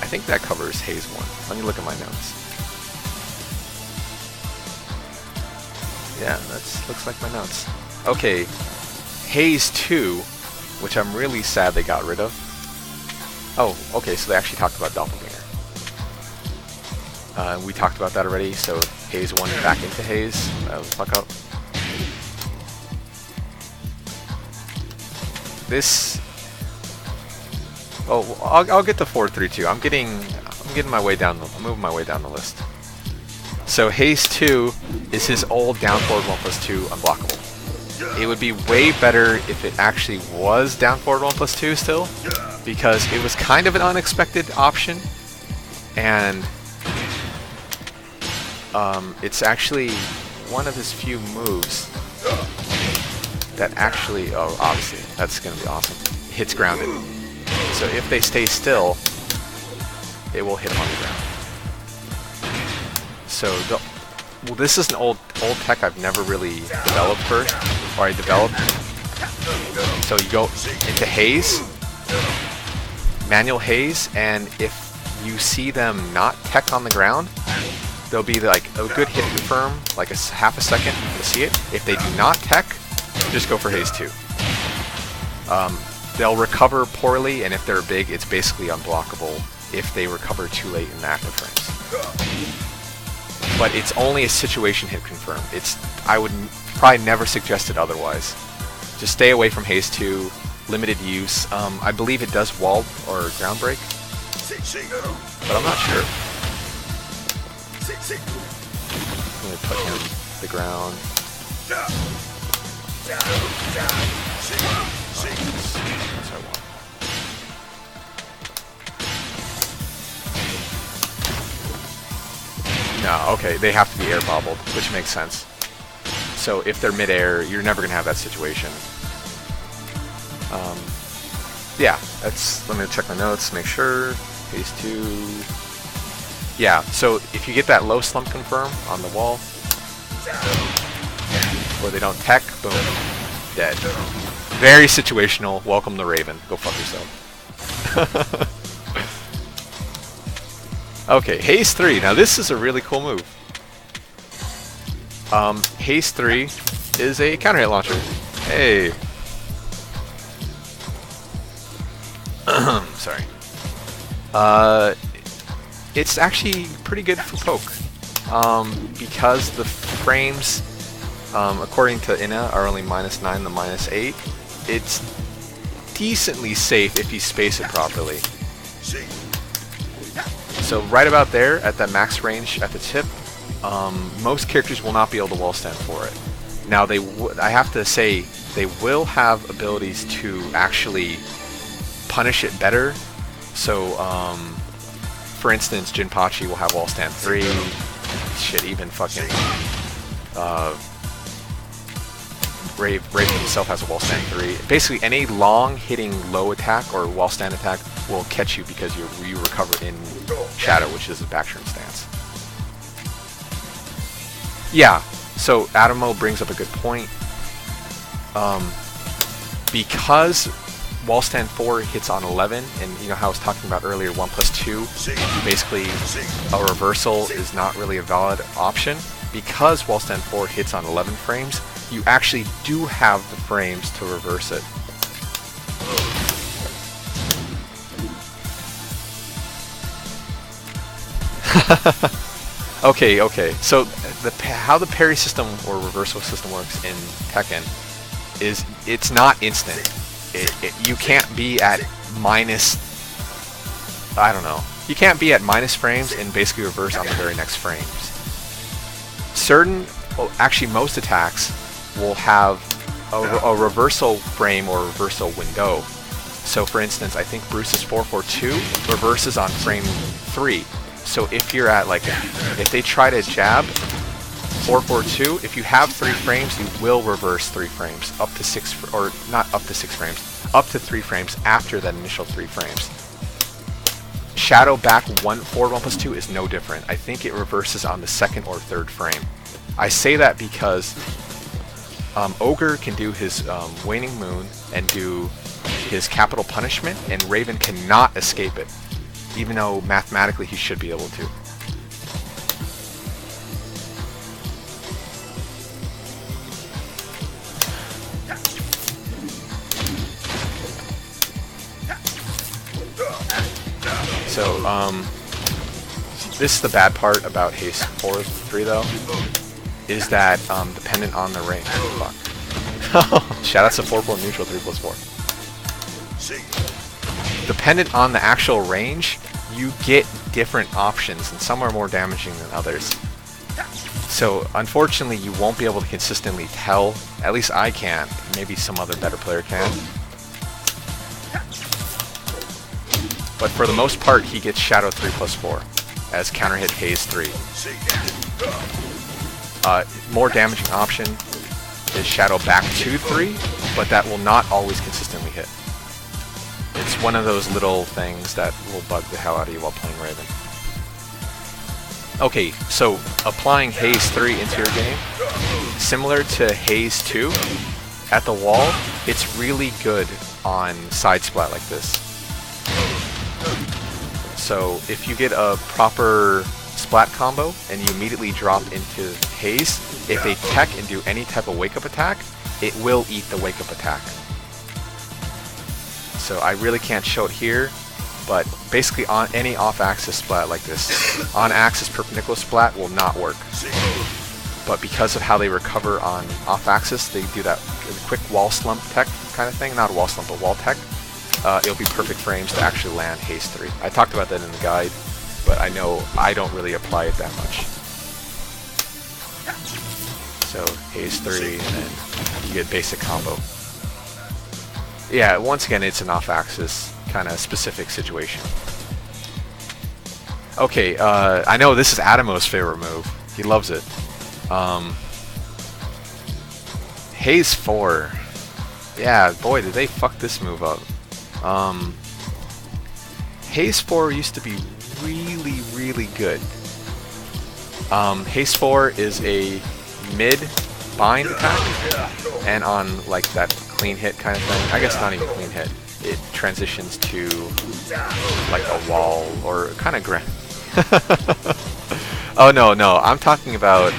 I think that covers Haze 1. Let me look at my notes. Yeah, that looks like my notes. Okay, Haze 2, which I'm really sad they got rid of. Oh, okay, so they actually talked about Doppelganger. We talked about that already, so Haze 1 back into Haze. Fuck up. This... Oh, I'll get to 4-3-2. I'm getting my way down. I'm moving my way down the list. So Haze 2 is his old down forward 1+2 unblockable. It would be way better if it actually was down forward 1+2 still, because it was kind of an unexpected option, and it's actually one of his few moves that actually, oh, obviously, that's going to be awesome. Hits grounded. So if they stay still, it will hit them on the ground. So, well, this is an old tech I've never really developed first, or I developed. So you go into Haze, manual Haze, and if you see them not tech on the ground, there'll be like a good hit confirm, like a half a second to see it. If they do not tech, just go for Haze 2. They'll recover poorly, and if they're big, it's basically unblockable if they recover too late in the active frames. But it's only a situation hit confirm. I would probably never suggest it otherwise. Just stay away from Haze 2, limited use. I believe it does wall or ground break, but I'm not sure. I'm going to put him the ground. That's what I want. No, okay, they have to be air bobbled, which makes sense. So if they're mid-air, you're never going to have that situation. Yeah, let me check my notes, make sure. Haze 2. Yeah, so if you get that low slump confirm on the wall, where they don't tech, boom, dead. Very situational. Welcome to Raven. Go fuck yourself. Okay, Haze 3. Now this is a really cool move. Haze 3 is a counter hit launcher. Hey. Sorry. It's actually pretty good for poke. Because the frames, according to INA, are only -9 to -8. It's decently safe if you space it properly. So right about there, at that max range at the tip, most characters will not be able to wall stand for it. Now I have to say, they will have abilities to actually punish it better. So, for instance, Jinpachi will have wall stand 3. Shit, even fucking Brave himself has a wall stand 3. Basically, any long hitting low attack or wall stand attack will catch you because you recover in shadow, which is a back turn stance. Yeah, so Adamo brings up a good point. Because wall stand 4 hits on 11, and you know how I was talking about earlier, 1+2, basically a reversal is not really a valid option. Because wall stand 4 hits on 11 frames, you actually do have the frames to reverse it. Okay. So how the parry system or reversal system works in Tekken is it's not instant. You can't be at minus, I don't know. You can't be at minus frames and basically reverse on the very next frames. Actually most attacks will have a reversal frame or reversal window. So for instance, I think Bruce's 442 reverses on frame 3. So if you're at like, if they try to jab 4-4-2, if you have 3 frames, you will reverse 3 frames up to 6, or not up to 6 frames, up to 3 frames after that initial 3 frames. Shadow back forward 1+2 is no different. I think it reverses on the 2nd or 3rd frame. I say that because Ogre can do his Waning Moon and do his Capital Punishment, and Raven cannot escape it, even though mathematically he should be able to. So, this is the bad part about Haze 4-3 though, is that dependent on the range. Fuck. Shout out to 4-4 neutral 3+4. Dependent on the actual range, you get different options, and some are more damaging than others. So, unfortunately, you won't be able to consistently tell. At least I can't. Maybe some other better player can. But for the most part, he gets Shadow 3+4 as counter hit Haze 3. More damaging option is Shadow back 2-3, but that will not always consistently hit. It's one of those little things that will bug the hell out of you while playing Raven. Okay, so applying Haze 3 into your game, similar to Haze 2, at the wall, it's really good on side splat like this. So if you get a proper splat combo and you immediately drop into Haze, if they tech and do any type of wake-up attack, it will eat the wake-up attack. So I really can't show it here, but basically on any off-axis splat like this, on-axis perpendicular splat will not work. But because of how they recover on off-axis, they do that quick wall slump tech kind of thing, not a wall slump, but wall tech. It'll be perfect frames to actually land Haze 3. I talked about that in the guide, but I know I don't really apply it that much. So Haze 3, and then you get basic combo. Yeah, once again, it's an off-axis kind of specific situation. Okay, I know this is Adamo's favorite move. He loves it. Haze 4. Yeah, boy, did they fuck this move up. Haze 4 used to be really, really good. Haze 4 is a mid bind attack, and on like that clean hit kind of thing, I guess not even clean hit, it transitions to like a wall or kind of grand. Oh no, I'm talking about,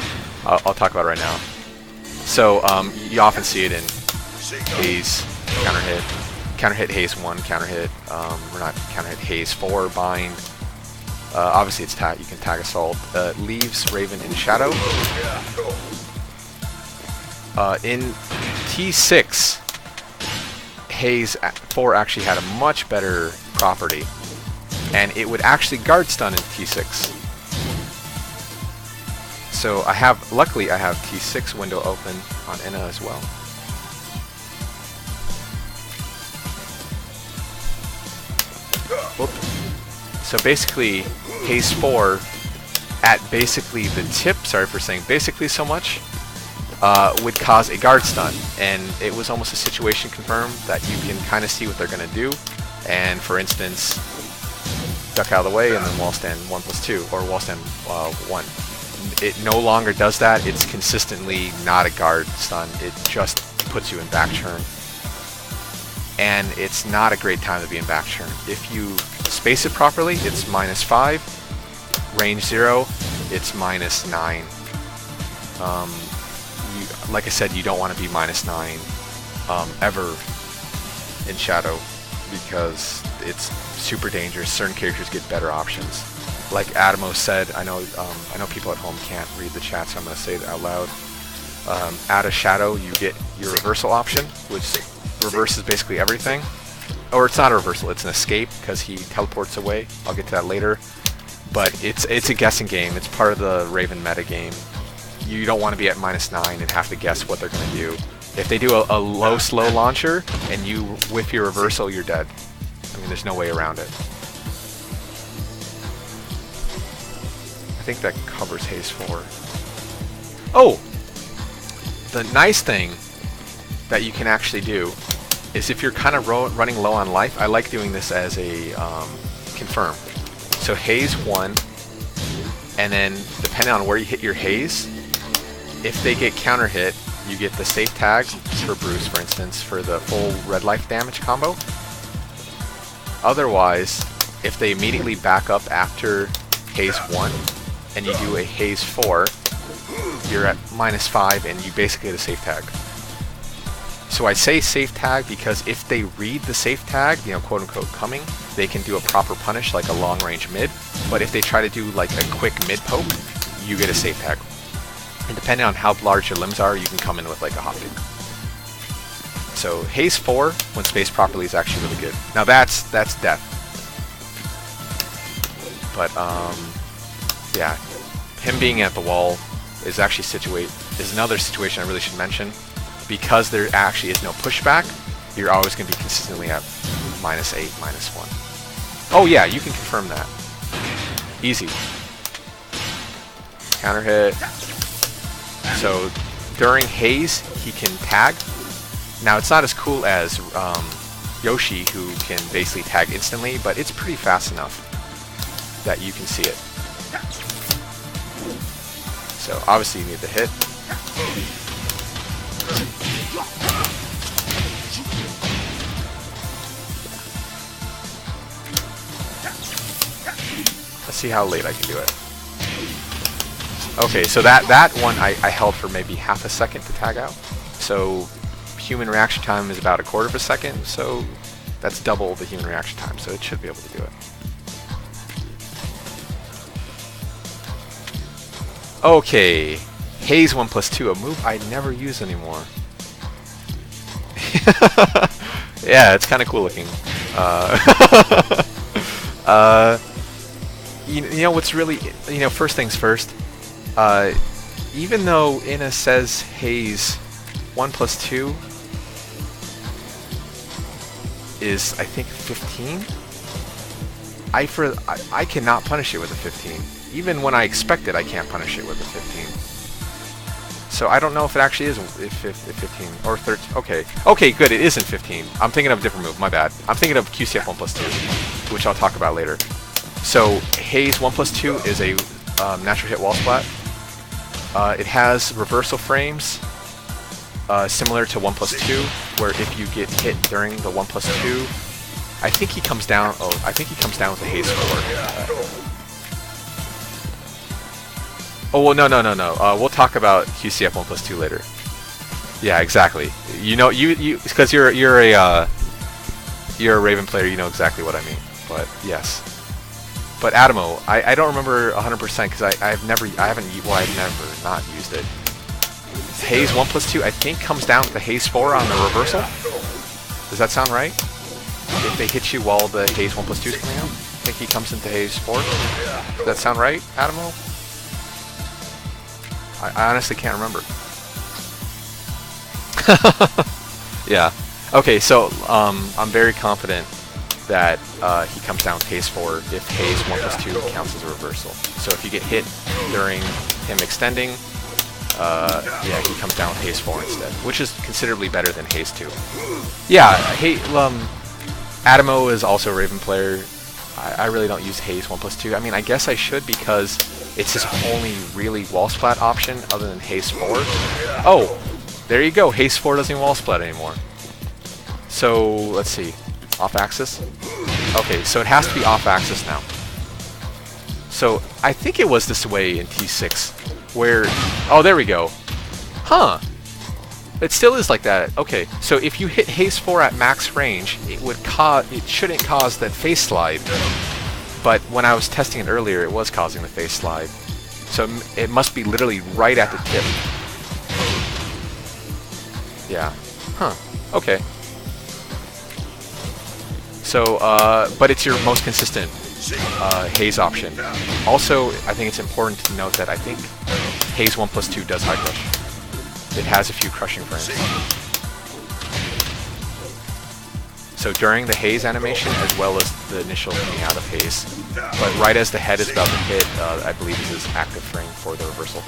I'll talk about it right now. So you often see it in Haze counter hit Haze 1, counter hit, or not counter hit, Haze 4 bind. Obviously it's tag, you can tag assault. Leaves Raven in shadow. In T6, Haze 4 actually had a much better property, and it would actually guard stun in T6. So luckily I have T6 window open on Inna as well. Whoop. So basically, Haze 4 at basically the tip, sorry for saying basically so much, would cause a guard stun, and it was almost a situation confirmed that you can kind of see what they're going to do, and for instance, duck out of the way and then wall stand 1+2, or wall stand 1. It no longer does that. It's consistently not a guard stun. It just puts you in back turn. And it's not a great time to be in back turn. If you space it properly, it's -5. Range 0, it's -9. Like I said, you don't want to be -9 ever in Shadow, because it's super dangerous. Certain characters get better options. Like Adamo said, I know people at home can't read the chat, so I'm going to say it out loud. Out of Shadow, you get your reversal option, which reverses basically everything. Or it's not a reversal, it's an escape, because he teleports away. I'll get to that later. But it's a guessing game. It's part of the Raven metagame. You don't want to be at -9 and have to guess what they're going to do. If they do a low slow launcher and you whiff your reversal, you're dead. I mean, there's no way around it. think that covers Haze 4. Oh! The nice thing that you can actually do is if you're kind of running low on life, I like doing this as a confirm. So Haze 1, and then depending on where you hit your Haze, if they get counter hit, you get the safe tag for Bruce, for instance, for the full red life damage combo. Otherwise, if they immediately back up after Haze 1, and you do a Haze 4, you're at -5, and you basically get a safe tag. So I say safe tag because if they read the safe tag, you know, quote unquote coming, they can do a proper punish like a long range mid. But if they try to do like a quick mid poke, you get a safe tag. And depending on how large your limbs are, you can come in with like a hop kick. So Haze 4, when spaced properly, is actually really good. Now that's death. But yeah, him being at the wall is actually another situation I really should mention. Because there actually is no pushback, you're always going to be consistently at -8, -1. Oh yeah, you can confirm that. Easy. Counter hit. So during Haze, he can tag. Now it's not as cool as Yoshi, who can basically tag instantly, but it's pretty fast enough that you can see it. So obviously you need the hit. Let's see how late I can do it. Okay, so that one I held for maybe half a second to tag out. So human reaction time is about 1/4 of a second, so that's double the human reaction time, so it should be able to do it. Okay, Haze 1+2, a move I never use anymore. Yeah, it's kind of cool looking. You know what's really, first things first, even though Ina says Haze 1+2 is, I think, 15, I cannot punish it with a 15. Even when I expect it, I can't punish it with a 15. So I don't know if it actually is if 15 or 13. Okay, good. It isn't 15. I'm thinking of a different move. My bad. I'm thinking of QCF 1+2, which I'll talk about later. So Haze 1+2 is a natural hit wall splat. It has reversal frames similar to 1+2, where if you get hit during the 1+2, I think he comes down. Oh, I think he comes down with a Haze 4. Oh well, no. We'll talk about QCF 1+2 later. Yeah, exactly. You because you're a Raven player. You know exactly what I mean. But yes. But Adamo, I don't remember 100% because I've never not used it. Haze 1+2 I think comes down with the Haze 4 on the reversal. Does that sound right? If they hit you while the Haze 1+2 is coming out, I think he comes into Haze 4. Does that sound right, Adamo? I honestly can't remember. Yeah. Okay, so I'm very confident that he comes down with Haze 4 if Haze 1+2 counts as a reversal. So if you get hit during him extending, yeah, he comes down with Haze 4 instead, which is considerably better than Haze 2. Yeah, Adamo is also a Raven player. I really don't use Haze 1+2. I mean, I guess I should because it's his only really wall splat option other than Haze 4. Oh, there you go. Haze 4 doesn't even wall splat anymore. So, let's see. Off axis? Okay, so it has to be off axis now. So, I think it was this way in T6, where... Oh, there we go. Huh. It still is like that. Okay, so if you hit Haze 4 at max range, it shouldn't cause that face slide. But when I was testing it earlier, it was causing the face slide. So it must be literally right at the tip. Yeah. Huh. Okay. So, but it's your most consistent Haze option. Also, I think it's important to note that I think Haze 1+2 does high crush. It has a few crushing frames. So during the Haze animation, as well as the initial coming out of Haze, But right as the head is about to hit, I believe is his active frame for the reversal.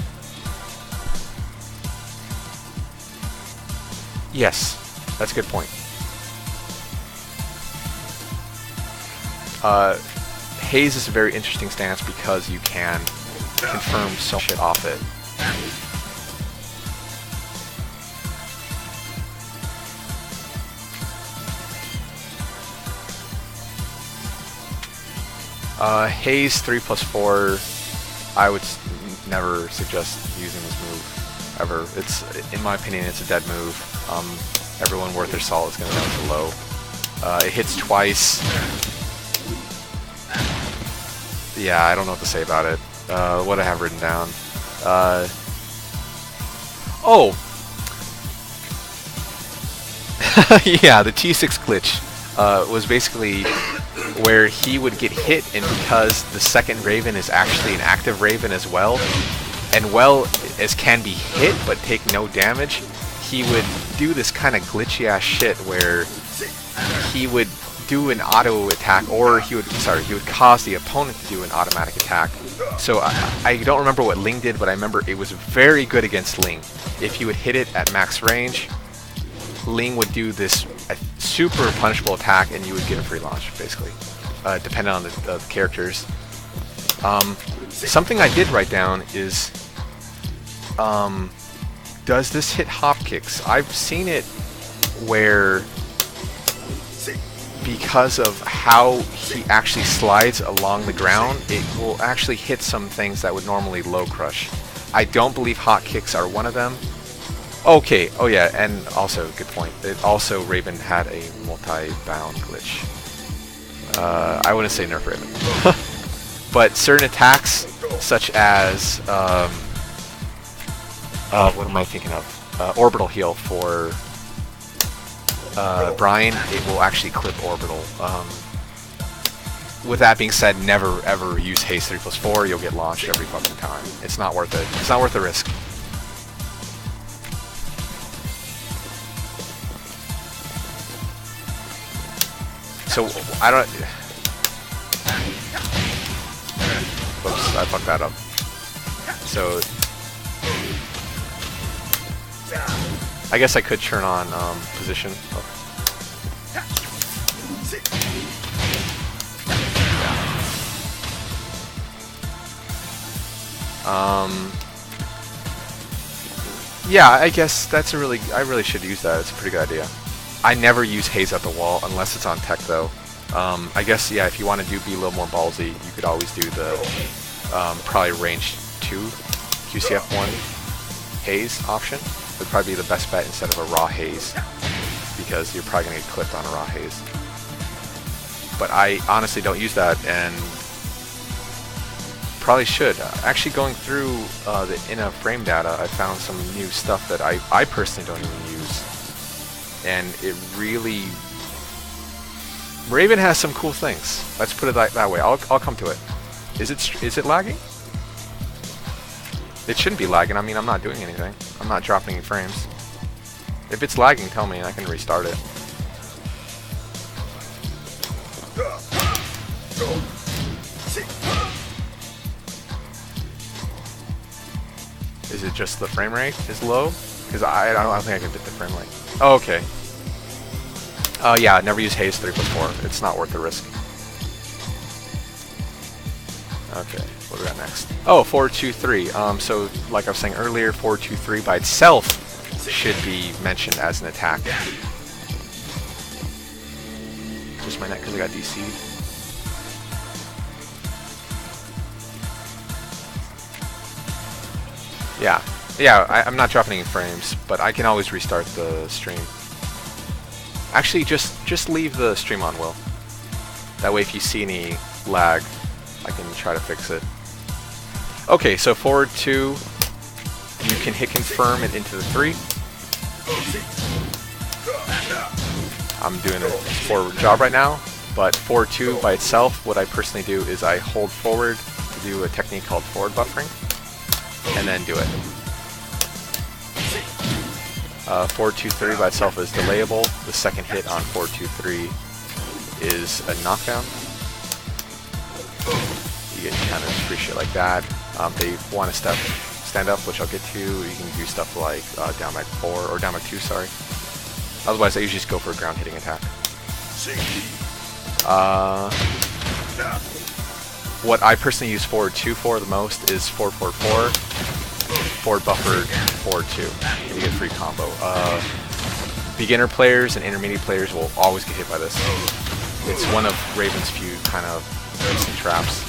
Yes, that's a good point. Haze is a very interesting stance because you can confirm so much shit off it. Haze 3+4, I would never suggest using this move ever. It's, in my opinion, it's a dead move. Everyone worth their salt is going to know it's a low. It hits twice. Yeah, I don't know what to say about it. What I have written down. Oh! Yeah, the T6 glitch was basically where he would get hit, and because the second Raven is actually an active Raven as well, and well as can be hit but take no damage, he would do this kind of glitchy ass shit where he would do an auto attack, or he would cause the opponent to do an automatic attack. So I don't remember what Ling did, but I remember it was very good against Ling. If he would hit it at max range, Ling would do this super punishable attack, and you would get a free launch, basically, depending on the characters. Something I did write down is, does this hit hop kicks? I've seen it where, because of how he actually slides along the ground, it will actually hit some things that would normally low crush. I don't believe hot kicks are one of them. Okay, oh yeah, and also, good point, it also, Raven had a multi-bound glitch. I wouldn't say nerf Raven. But certain attacks, such as, what am I thinking of? Orbital heal for Brian, it will actually clip orbital. With that being said, never ever use Haze 3+4, you'll get launched every fucking time. It's not worth it. It's not worth the risk. So, I don't... Oops, I fucked that up. So... I guess I could turn on position. Oh. Yeah, I guess that's a really... I really should use that. It's a pretty good idea. I never use Haze at the wall unless it's on tech, though. I guess, yeah, if you want to be a little more ballsy, you could always do the probably range 2 QCF1 Haze option. Would probably be the best bet instead of a raw Haze, because you're probably going to get clipped on a raw Haze. But I honestly don't use that, and probably should. Actually, going through the INA frame data, I found some new stuff that I personally don't even use. And it really... Raven has some cool things. Let's put it that way. I'll come to it. Is it lagging? It shouldn't be lagging. I mean, I'm not doing anything. I'm not dropping any frames. If it's lagging, tell me. I can restart it. Is it just the frame rate is low? Because I don't think I can hit the frame rate. Oh, okay. Yeah, never use Haze 3+4. It's not worth the risk. Okay, what do we got next? Oh, 4-2-3. So, like I was saying earlier, 4-2-3 by itself should be mentioned as an attack. Just my neck because I got DC'd. Yeah, I'm not dropping any frames, but I can always restart the stream. Actually, just leave the stream on, Will. That way, if you see any lag, I can try to fix it. Okay, so forward 2, you can hit confirm it into the 3. I'm doing a forward job right now, but forward 2 by itself, what I personally do is I hold forward to do a technique called forward buffering, and then do it. 4-2-3 by itself is delayable. The second hit on 4-2-3 is a knockdown. You get kind of free shit like that. They want to stand up, which I'll get to. You can do stuff like down back 4 or down back 2, sorry. Otherwise, I usually just go for a ground hitting attack. What I personally use forward 2 for the most is forward 4, forward buffered forward 2. You get a free combo. Beginner players and intermediate players will always get hit by this. It's one of Raven's few kind of decent traps.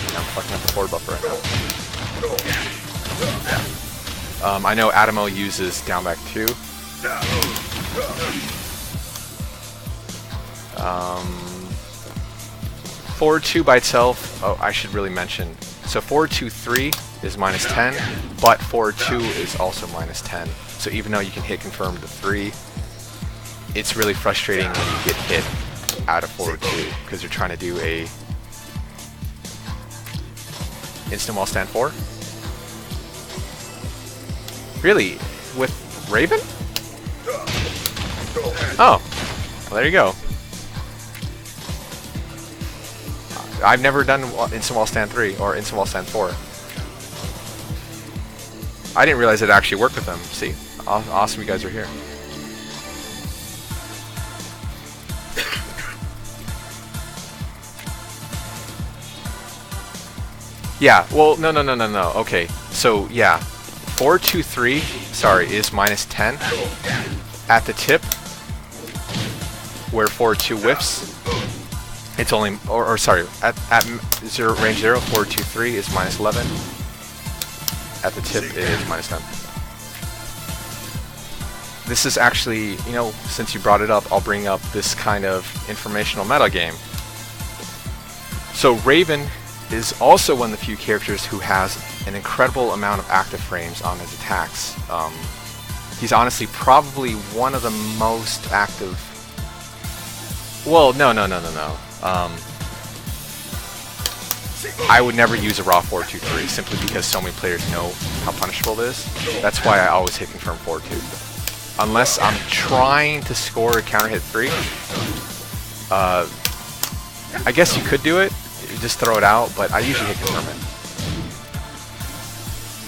And I'm fucking up the forward buffer right now. I know Adamo uses down back 2. Forward 2 by itself, oh, I should really mention. So forward 2, 3 is minus 10, but forward 2 is also minus 10. So even though you can hit confirm to 3, it's really frustrating when you get hit out of forward 2 because you're trying to do a instant wall stand 4. Really? With Raven? Oh, well, there you go. I've never done instant wall stand 3 or instant wall stand 4. I didn't realize it actually worked with them. See, awesome you guys are here. Yeah, well, no. Okay, so yeah, 4, 2, 3, sorry, is minus 10 at the tip where 4, 2 whiffs. It's only, or sorry, at range 0, 4, 2, 3 is minus 11. At the tip, it is minus 10. This is actually, you know, since you brought it up, I'll bring up this kind of informational metagame. So Raven is also one of the few characters who has an incredible amount of active frames on his attacks. He's honestly probably one of the most active. Well, no. I would never use a raw 4-2-3 simply because so many players know how punishable it is. That's why I always hit confirm 4-2. Unless I'm trying to score a counter hit 3. I guess you could do it. You just throw it out, but I usually hit confirm it.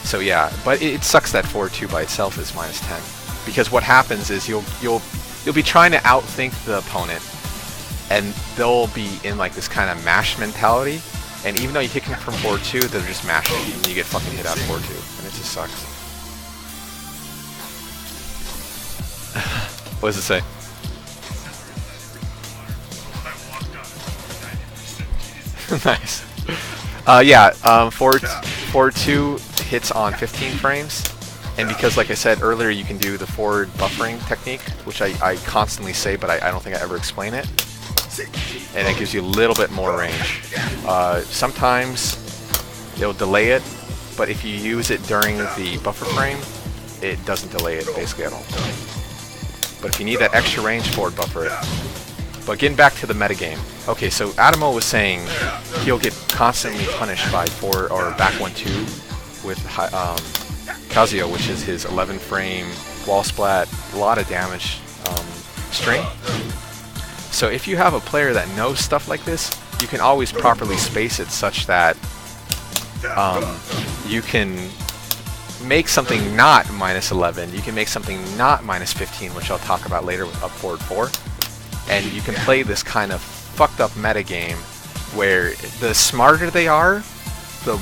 So yeah, but it sucks that 4-2 by itself is minus 10. Because what happens is you'll be trying to outthink the opponent, and they'll be in like this kind of mash mentality. And even though you hit confirm 4-2, they're just mashing, and you get fucking hit out of 4-2, and it just sucks. What does it say? Nice. Yeah, 4-2 hits on 15 frames, and because, like I said earlier, you can do the forward buffering technique, which I constantly say, but I don't think I ever explain it, and it gives you a little bit more range. Sometimes it'll delay it, but if you use it during the buffer frame, it doesn't delay it basically at all. But if you need that extra range, forward buffer it. But getting back to the metagame. Okay, so Adamo was saying he'll get constantly punished by 4 or back 1-2 with Kazuya, which is his 11 frame wall splat, a lot of damage string. So if you have a player that knows stuff like this, you can always properly space it such that you can make something not minus 11, you can make something not minus 15, which I'll talk about later with up forward 4. And you can play this kind of fucked up metagame where the smarter they are, the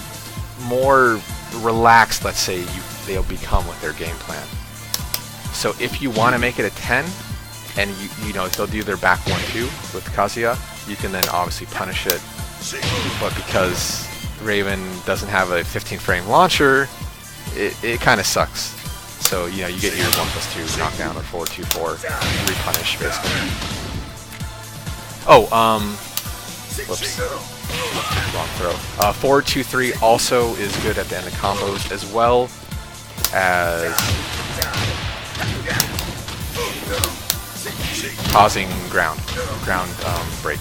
more relaxed, let's say, they'll become with their game plan. So if you want to make it a 10, and you know they'll do their back 1-2 with Kazuya, you can then obviously punish it. But because Raven doesn't have a 15 frame launcher, it kind of sucks. So you know you get your 1+2 knockdown or 4-2-4 repunish basically. Oh, whoops, wrong throw. 4-2-3 also is good at the end of combos, as well as causing ground break.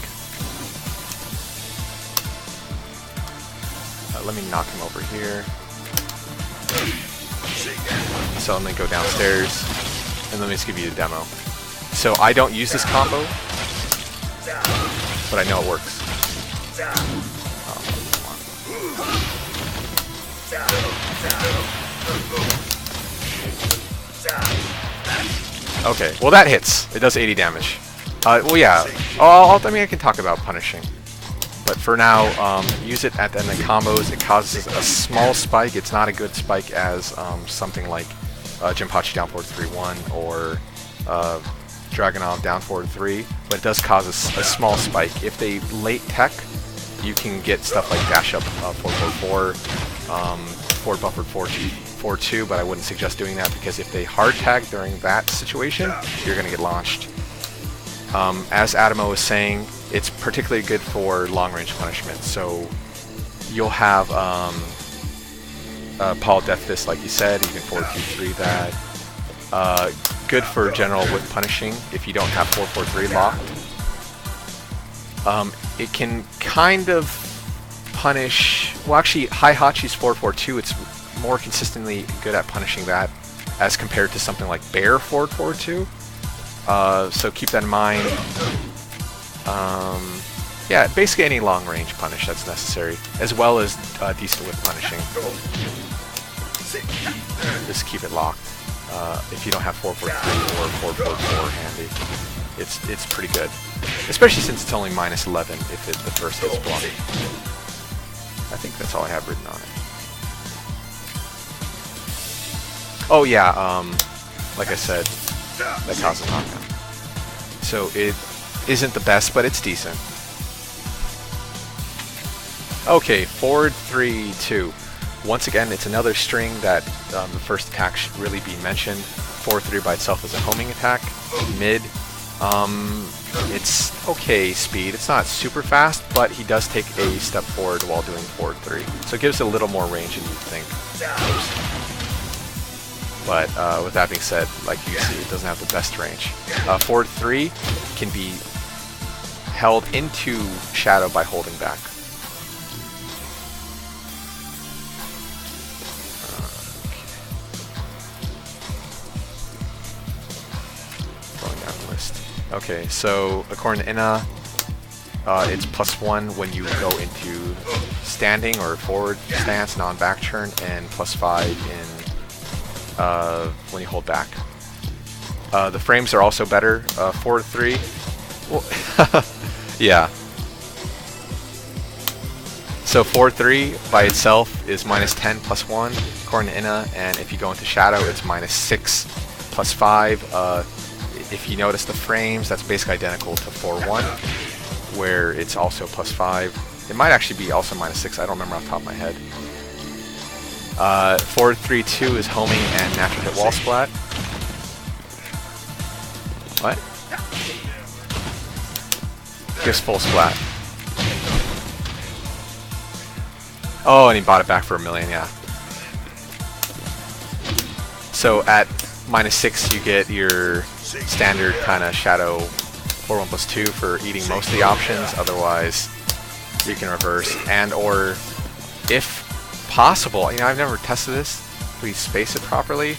Let me knock him over here. So let me go downstairs, and let me just give you a demo. So I don't use this combo. but I know it works. Okay, well that hits. It does 80 damage. Well, yeah. I mean, I can talk about punishing. But for now, use it at the end of combos. It causes a small spike. It's not a good spike as something like Jinpachi down forward 3-1 or Dragunov down forward 3, but it does cause a small spike. If they late tech, you can get stuff like dash up 4-4-4, forward buffered 4-2, but I wouldn't suggest doing that because if they hard tag during that situation, you're going to get launched. As Adamo was saying, it's particularly good for long-range punishment. So you'll have Paul Death Fist, like you said. You can 4-2-3 that. Good for general whip punishing if you don't have 4-4-3 locked. It can kind of punish. Well, actually, Heihachi's 4-4-2. It's more consistently good at punishing that as compared to something like Bear 4-4-2. So keep that in mind. Yeah, basically any long-range punish that's necessary, as well as decent whip punishing. Just keep it locked. If you don't have 4-4-3 or 4-4-4 handy, it's pretty good. Especially since it's only -11 if the first hit's blocked. I think that's all I have written on it. Oh yeah, like I said, that causes knockdown. So it isn't the best, but it's decent. Okay, forward 3-2. Once again, it's another string that the first attack should really be mentioned. 4-3 by itself is a homing attack. Mid, it's okay speed. It's not super fast, but he does take a step forward while doing forward 3. So it gives a little more range than you'd think. But with that being said, like you see, it doesn't have the best range. Forward 3 can be held into shadow by holding back. Going down the list. Okay, so according to Ina, it's +1 when you go into standing or forward stance, non-back turn, and +5 in when you hold back. The frames are also better. 4-3. Well, yeah. So 4-3 by itself is -10 +1 according to Ina, and if you go into shadow, it's -6 +5. If you notice the frames, that's basically identical to 4-1, where it's also +5. It might actually be also -6. I don't remember off the top of my head. 4-3-2 is homing and natural hit wall splat. What? Gives full splat. Oh, and he bought it back for $1 million, yeah. So at -6 you get your standard kind of shadow 4-1+2 for eating most of the options. Otherwise, you can reverse and or if possible, you know, I've never tested this. Please space it properly.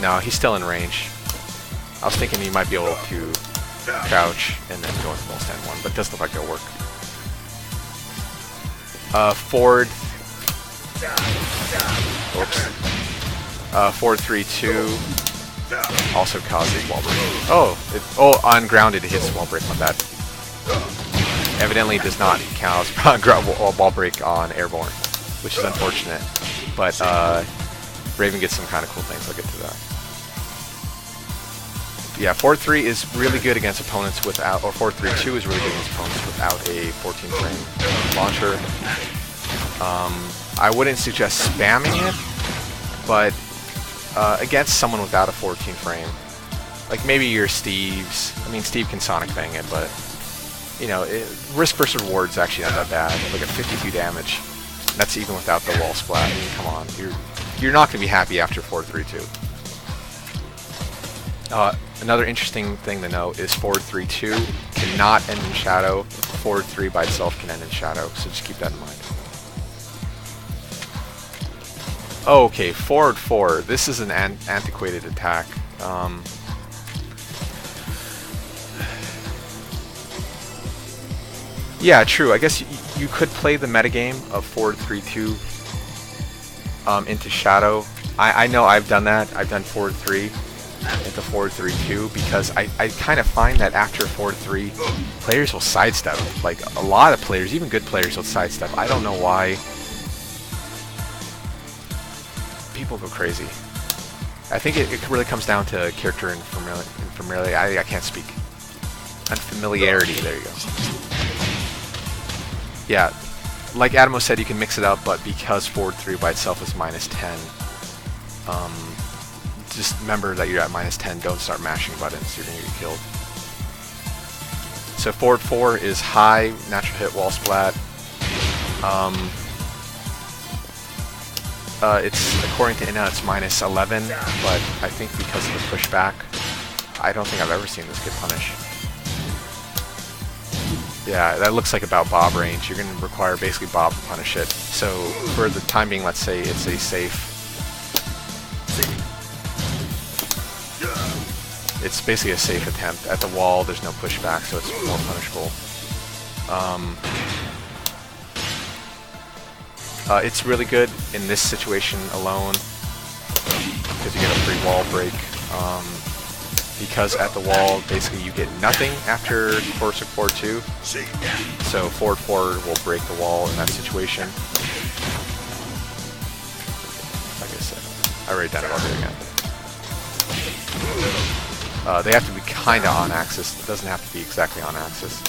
No, he's still in range. I was thinking he might be able to crouch and then go into full stand 1, but it doesn't look like it'll work. Forward. Oops. Forward 3-2 also causes wall break. Oh, on grounded it hits wall break. My bad. Evidently does not count wall break on airborne, which is unfortunate, but Raven gets some kind of cool things. I'll get to that. Yeah, 4-3 is really good against opponents without, or 4-3-2 is really good against opponents without a 14 frame launcher. I wouldn't suggest spamming it, but against someone without a 14 frame, like maybe your Steve's. I mean, Steve can Sonic Bang it, but you know, risk versus reward is actually not that bad. Like at 52 damage. That's even without the wall splat. I mean, come on, you're not gonna be happy after 4-3-2. Another interesting thing to note is 4-3-2 cannot end in shadow. 4-3 by itself can end in shadow, so just keep that in mind. Okay, forward 4. This is an antiquated attack. Yeah, true. I guess you could play the metagame of forward 3-2 into shadow. I know I've done that. I've done forward 3 into forward 3-2 because I kind of find that after forward 3, players will sidestep. Like a lot of players, even good players, will sidestep. I don't know why. People go crazy. I think it really comes down to character and familiarity. I can't speak. Unfamiliarity. There you go. Yeah, like Adamo said, you can mix it up, but because forward 3 by itself is -10, just remember that you're at -10. Don't start mashing buttons. You're gonna get killed. So forward 4 is high natural hit wall splat. It's according to Inna, it's -11, but I think because of the pushback, I don't think I've ever seen this get punished. Yeah, that looks like about Bob range. You're going to require basically Bob to punish it. So for the time being, let's say it's a safe. It's basically a safe attempt. At the wall, there's no pushback, so it's more punishable. It's really good in this situation alone because you get a free wall break. Because at the wall, basically you get nothing after course of forward 2. So forward 4 will break the wall in that situation. Like I said, I already done it all again. They have to be kind of on axis. It doesn't have to be exactly on axis.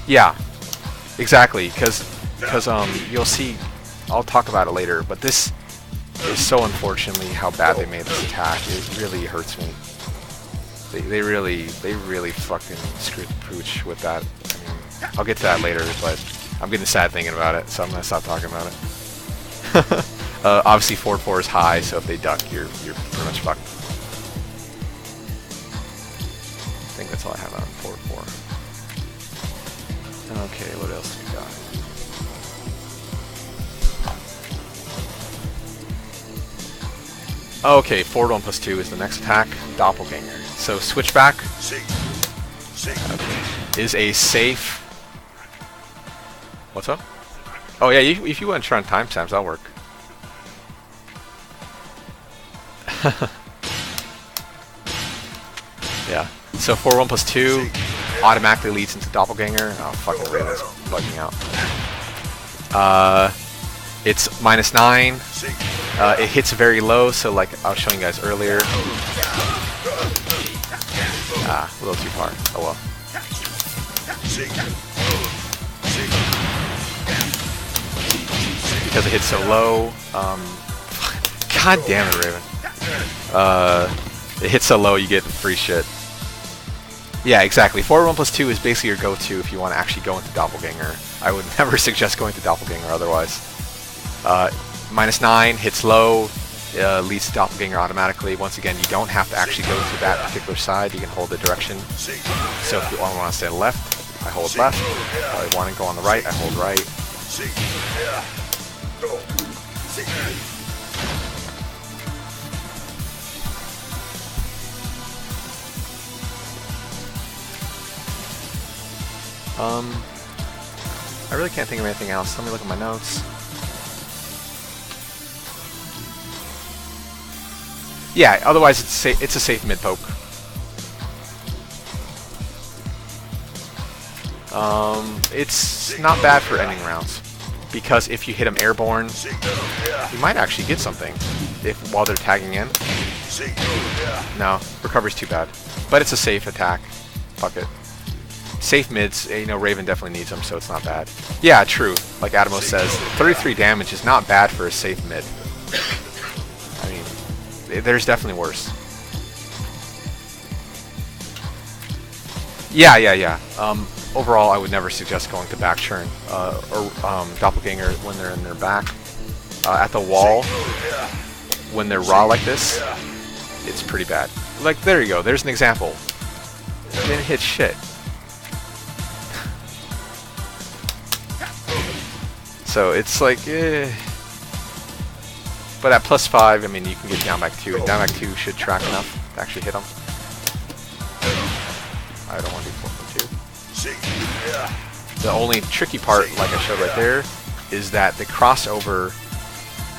Yeah, exactly. Because you'll see. I'll talk about it later, but this is so unfortunately how bad they made this attack. It really hurts me. They really fucking screwed the pooch with that. I mean, I'll get to that later, but I'm getting sad thinking about it, so I'm gonna stop talking about it. Obviously, forward 4 is high, so if they duck, you're pretty much fucked. I think that's all I have on forward 4. Okay, what else we got? Okay, forward 1+2 is the next attack, Doppelganger. So switchback is a safe. What's up? Oh yeah, if you want to try on timestamps, that'll work. Yeah. So forward 1+2 automatically leads into Doppelganger. Oh fucking Raven's bugging out. It's -9. It hits very low, so like I was showing you guys earlier. Ah, a little too far. Oh well. Because it hits so low. God damn it, Raven. It hits so low, you get free shit. Yeah, exactly. Forward 1+2 is basically your go-to if you want to actually go into Doppelganger. I would never suggest going to Doppelganger otherwise. -9 hits low, leads to Doppelganger automatically. Once again, you don't have to actually go to that particular side. You can hold the direction. So if you want to stay left, I hold left. If I want to go on the right, I hold right. I really can't think of anything else. Let me look at my notes. Yeah, otherwise it's a safe mid poke. It's not bad for ending rounds because if you hit them airborne, you might actually get something while they're tagging in. No, recovery's too bad, but it's a safe attack. Fuck it. Safe mids, you know, Raven definitely needs them, so it's not bad. Yeah, true. Like Adamo says, 33 damage is not bad for a safe mid. I mean, there's definitely worse. Yeah. Overall, I would never suggest going to back turn or Doppelganger when they're in their back. At the wall, when they're raw like this, it's pretty bad. Like, there you go. There's an example. Didn't hit shit. So it's like, But at +5, I mean, you can get down back 2, and down back 2 should track enough. to actually hit him. I don't want to do 4.2. The only tricky part, like I showed right there, is that the crossover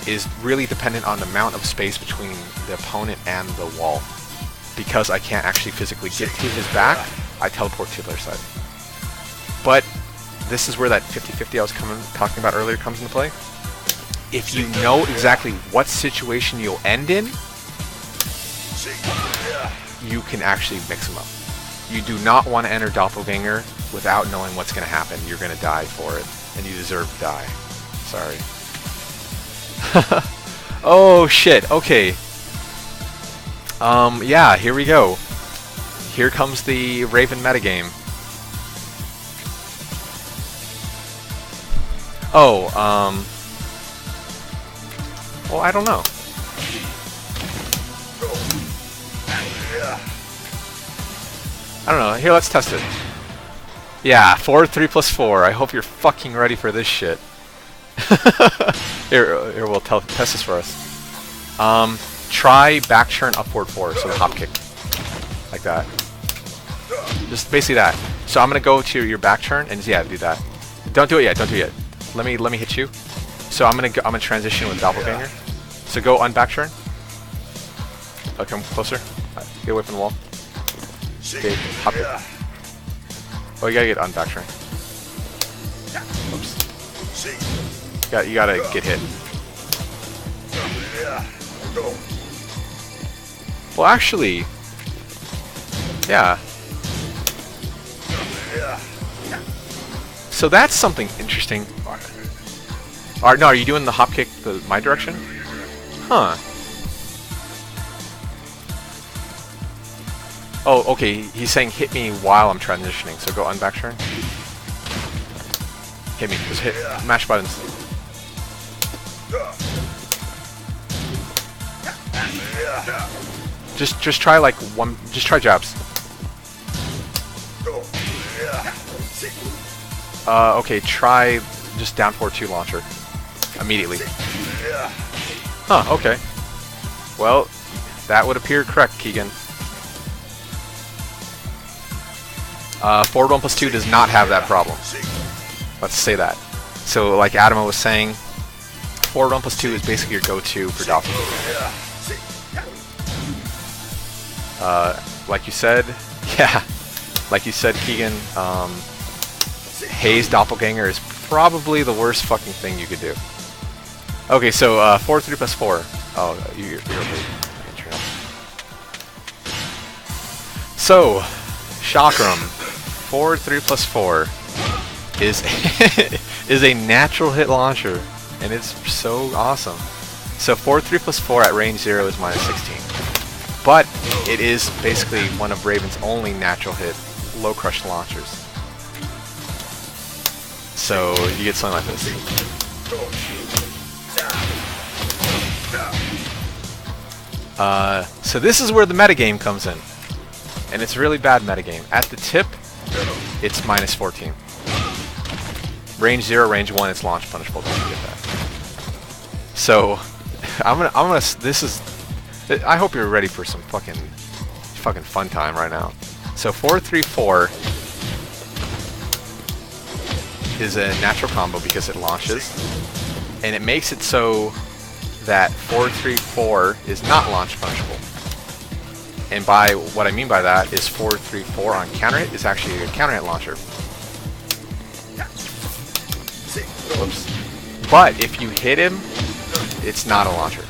is really dependent on the amount of space between the opponent and the wall. Because I can't actually physically get to his back, I teleport to the other side. But this is where that 50-50 I was talking about earlier comes into play. If you know exactly what situation you'll end in, you can actually mix them up. You do not want to enter Doppelganger without knowing what's going to happen. You're going to die for it, and you deserve to die. Sorry. Oh shit, okay. Yeah, here we go. Here comes the Raven metagame. Oh, well, I don't know. I don't know. Here, let's test it. Yeah, 4, 3 plus 4. I hope you're fucking ready for this shit. Here, we'll test this for us. Try back turn upward 4, so the hop kick. Like that. Just basically that. So I'm gonna go to your back turn and yeah, do that. Don't do it yet, don't do it yet. Let me hit you. So I'm gonna transition with Doppelganger. So go on back turn. Oh, come closer. Right, get away from the wall. Okay, hop kick. Oh, you gotta get on back turn. Oops. You gotta get hit. Well, actually, yeah. So that's something interesting. No, are you doing the hop kick my direction? Huh. Oh, okay. He's saying hit me while I'm transitioning. So go on back turn. Hit me. Just hit. Mash buttons. Just try like one. Just try jabs. Okay. Try just down 4-2 launcher immediately. Huh. Okay. Well, that would appear correct, Keegan. Forward 1 plus 2 does not have that problem. Let's say that. So, like Adamo was saying, forward 1 plus 2 is basically your go-to for Doppelganger. Like you said, yeah, like you said, Keegan, Haze Doppelganger is probably the worst fucking thing you could do. Okay, so 4, 3 plus 4. Oh, you're okay. So, Chakram, 4, 3 plus 4 is is a natural hit launcher, and it's so awesome. So 4, 3 plus 4 at range 0 is minus 16. But it is basically one of Raven's only natural hit low crush launchers. So you get something like this. So this is where the metagame comes in. And it's a really bad metagame. At the tip, it's minus 14. Range 0, range 1, it's launch punishable. Don't forget that. So I hope you're ready for some fucking fun time right now. So 4, 3, 4 is a natural combo because it launches, and it makes it so that 4, 3, 4 is not launch punishable. And by what I mean by that is 4, 3, 4 on counter hit is actually a counter hit launcher. Whoops. But if you hit him, it's not a launcher.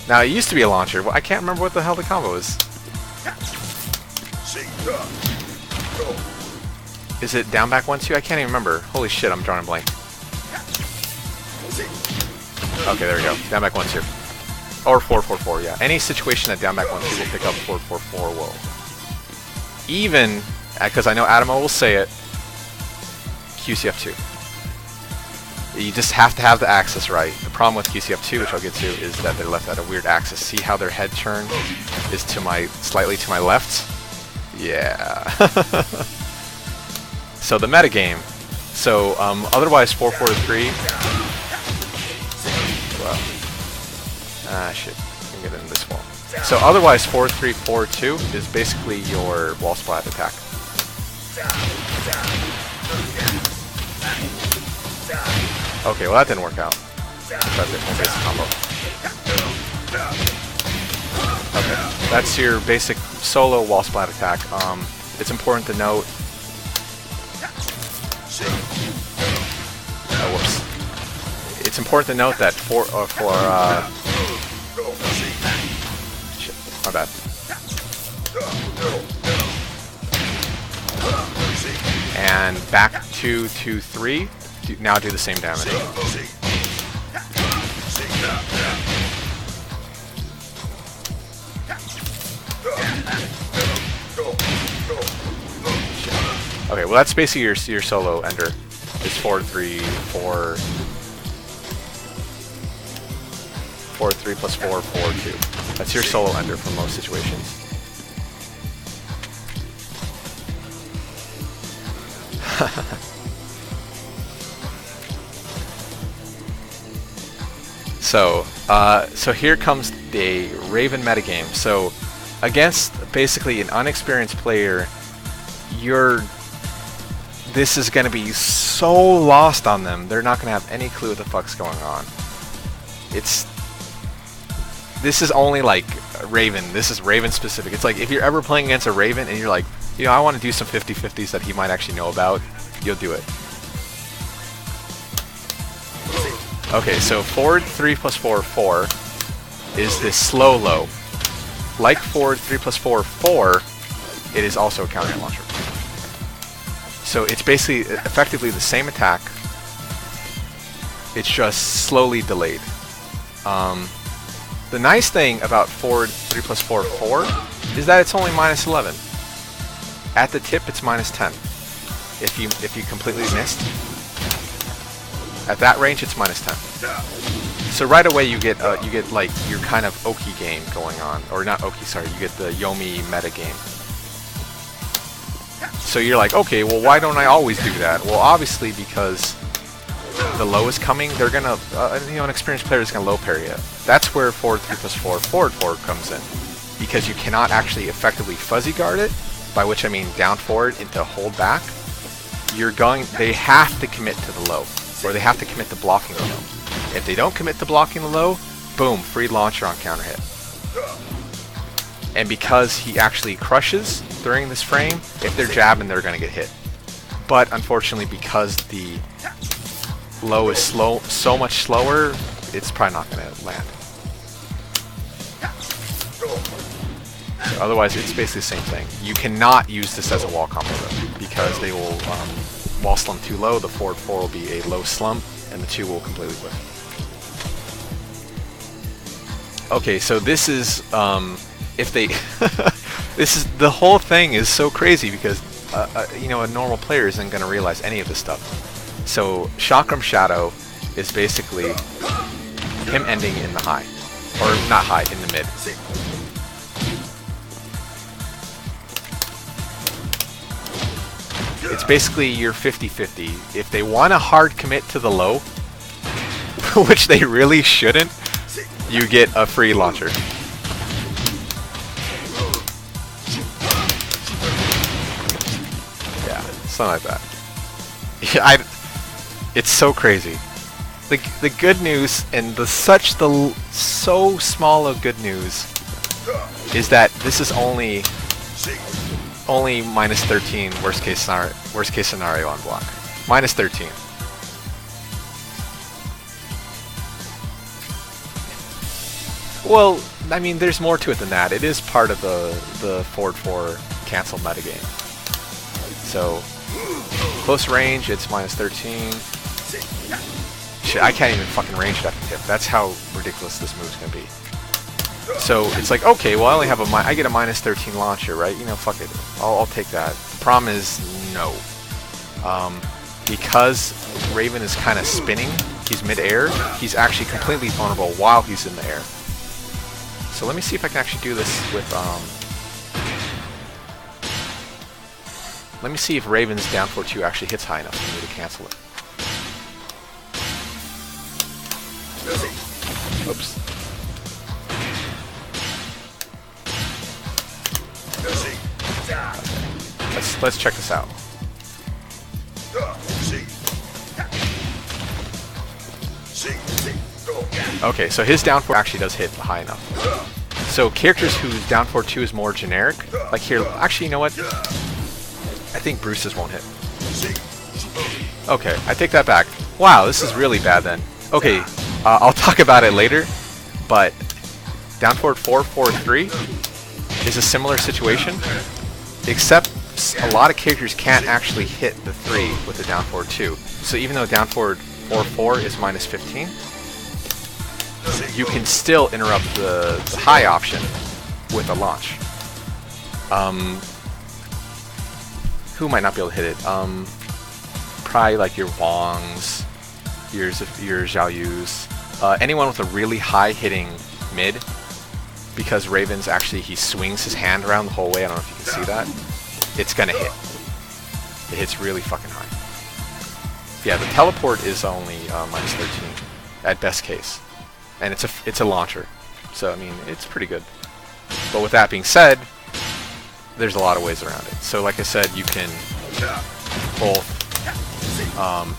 Now, it used to be a launcher. Well, I can't remember what the hell the combo is. Is it down back 1-2? I can't even remember. Holy shit, I'm drawing a blank. Okay, there we go. Down back 1-2. Or 4-4-4, yeah. Any situation that down back 1-2 will pick up 4-4-4 will. Even, because I know Adamo will say it, QCF2. You just have to have the axis right. The problem with QCF2, which I'll get to, is that they're left at a weird axis. See how their head turn is to slightly to my left? Yeah. So the metagame. So otherwise 4-4-3. Well, shit. I can get in this wall. So otherwise 4-3-4-2 is basically your wall splat attack. Okay, well that didn't work out. That's it. Okay, it's a combo. Okay, that's your basic solo wall splat attack. It's important to note. Oh, whoops. It's important to note that shit, my bad. And back 2-2-3. Now do the same damage. Okay, well that's basically your solo ender. It's 4-3-4. 4-3 plus 4, 4-2. That's your solo ender for most situations. So here comes the Raven metagame. So against basically an unexperienced player, this is going to be so lost on them. They're not going to have any clue what the fuck's going on. This is only like Raven. This is Raven specific. It's like if you're ever playing against a Raven and you're like, you know, I want to do some 50-50s that he might actually know about, you'll do it. Okay, so forward 3 plus 4, 4 is this slow low. Like forward 3 plus 4, 4, it is also a counter launcher. So it's basically effectively the same attack. It's just slowly delayed. The nice thing about forward 3 plus 4, 4 is that it's only minus 11. At the tip, it's minus 10. If you completely missed. At that range, it's minus 10. So right away you get like your kind of Oki game going on, or not Oki, sorry. You get the Yomi meta game. So you're like, okay, well why don't I always do that? Well, obviously because the low is coming, they're gonna, an experienced player is gonna low parry it. That's where forward 3 plus 4, forward 4 comes in, because you cannot actually effectively fuzzy guard it, by which I mean down forward into hold back. They have to commit to the low, or they have to commit to blocking the low. If they don't commit to blocking the low, boom, free launcher on counter hit. And because he actually crushes during this frame, if they're jabbing, they're going to get hit. But unfortunately, because the low is so much slower, it's probably not going to land. So otherwise, it's basically the same thing. You cannot use this as a wall combo though, because they will wall slump too low, the forward 4 will be a low slump, and the 2 will completely whiff. Okay, so this is, if they, the whole thing is so crazy because, you know, a normal player isn't going to realize any of this stuff. So, Chakram Shadow is basically him ending in the high, or not high, in the mid. It's basically your 50-50. If they want to hard commit to the low, which they really shouldn't, you get a free launcher. Yeah, something like that. Yeah, it's so crazy. The good news, and so small of good news, is that this is only minus 13 worst case scenario on block. Minus 13. Well, I mean, there's more to it than that. It is part of the forward 4 cancel metagame. So, close range, it's minus 13. Shit, I can't even fucking range it at the tip. That's how ridiculous this move's gonna be. So it's like, okay, well I only have I get a minus 13 launcher, right? You know, fuck it. I'll take that. The problem is, no. Because Raven is kind of spinning, he's mid-air, he's actually completely vulnerable while he's in the air. So let me see if I can actually do this with, Let me see if Raven's down 4-2 actually hits high enough for me to cancel it. Oops. Okay. Let's check this out. Okay, so his down 4 actually does hit high enough. So characters whose down 4-2 is more generic, like here, actually, you know what? I think Bruce's won't hit. Okay, I take that back. Wow, this is really bad then. Okay, I'll talk about it later, but down forward 4-4-3 is a similar situation, except a lot of characters can't actually hit the 3 with the down forward 2. So even though down forward 4-4 is minus 15, you can still interrupt the high option with a launch. Who might not be able to hit it? Probably like your Wongs, your Zhao Yus, anyone with a really high hitting mid, because Raven's actually, he swings his hand around the whole way. I don't know if you can see that. It's gonna hit. It hits really fucking high. Yeah, the teleport is only minus 13 at best case, and it's a launcher, so I mean it's pretty good. But with that being said, there's a lot of ways around it. So like I said, you can both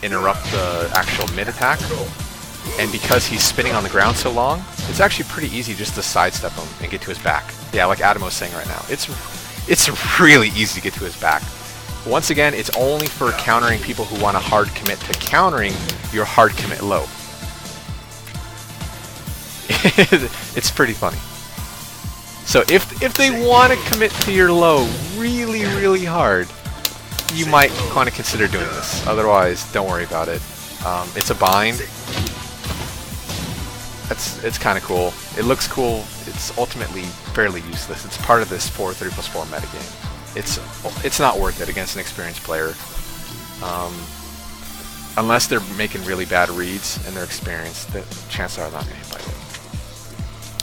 interrupt the actual mid attack, and because he's spinning on the ground so long, it's actually pretty easy just to sidestep him and get to his back. Yeah, like Adam was saying right now, it's really easy to get to his back. Once again, it's only for countering people who want a hard commit to countering your hard commit low. It's pretty funny. So if they want to commit to your low really, really hard, you might want to consider doing this. Otherwise, don't worry about it. It's a bind. It's kind of cool. It looks cool. It's ultimately fairly useless. It's part of this 4-3+4 metagame. It's not worth it against an experienced player. Unless they're making really bad reads and they're experienced, the chances are not going to hit by it.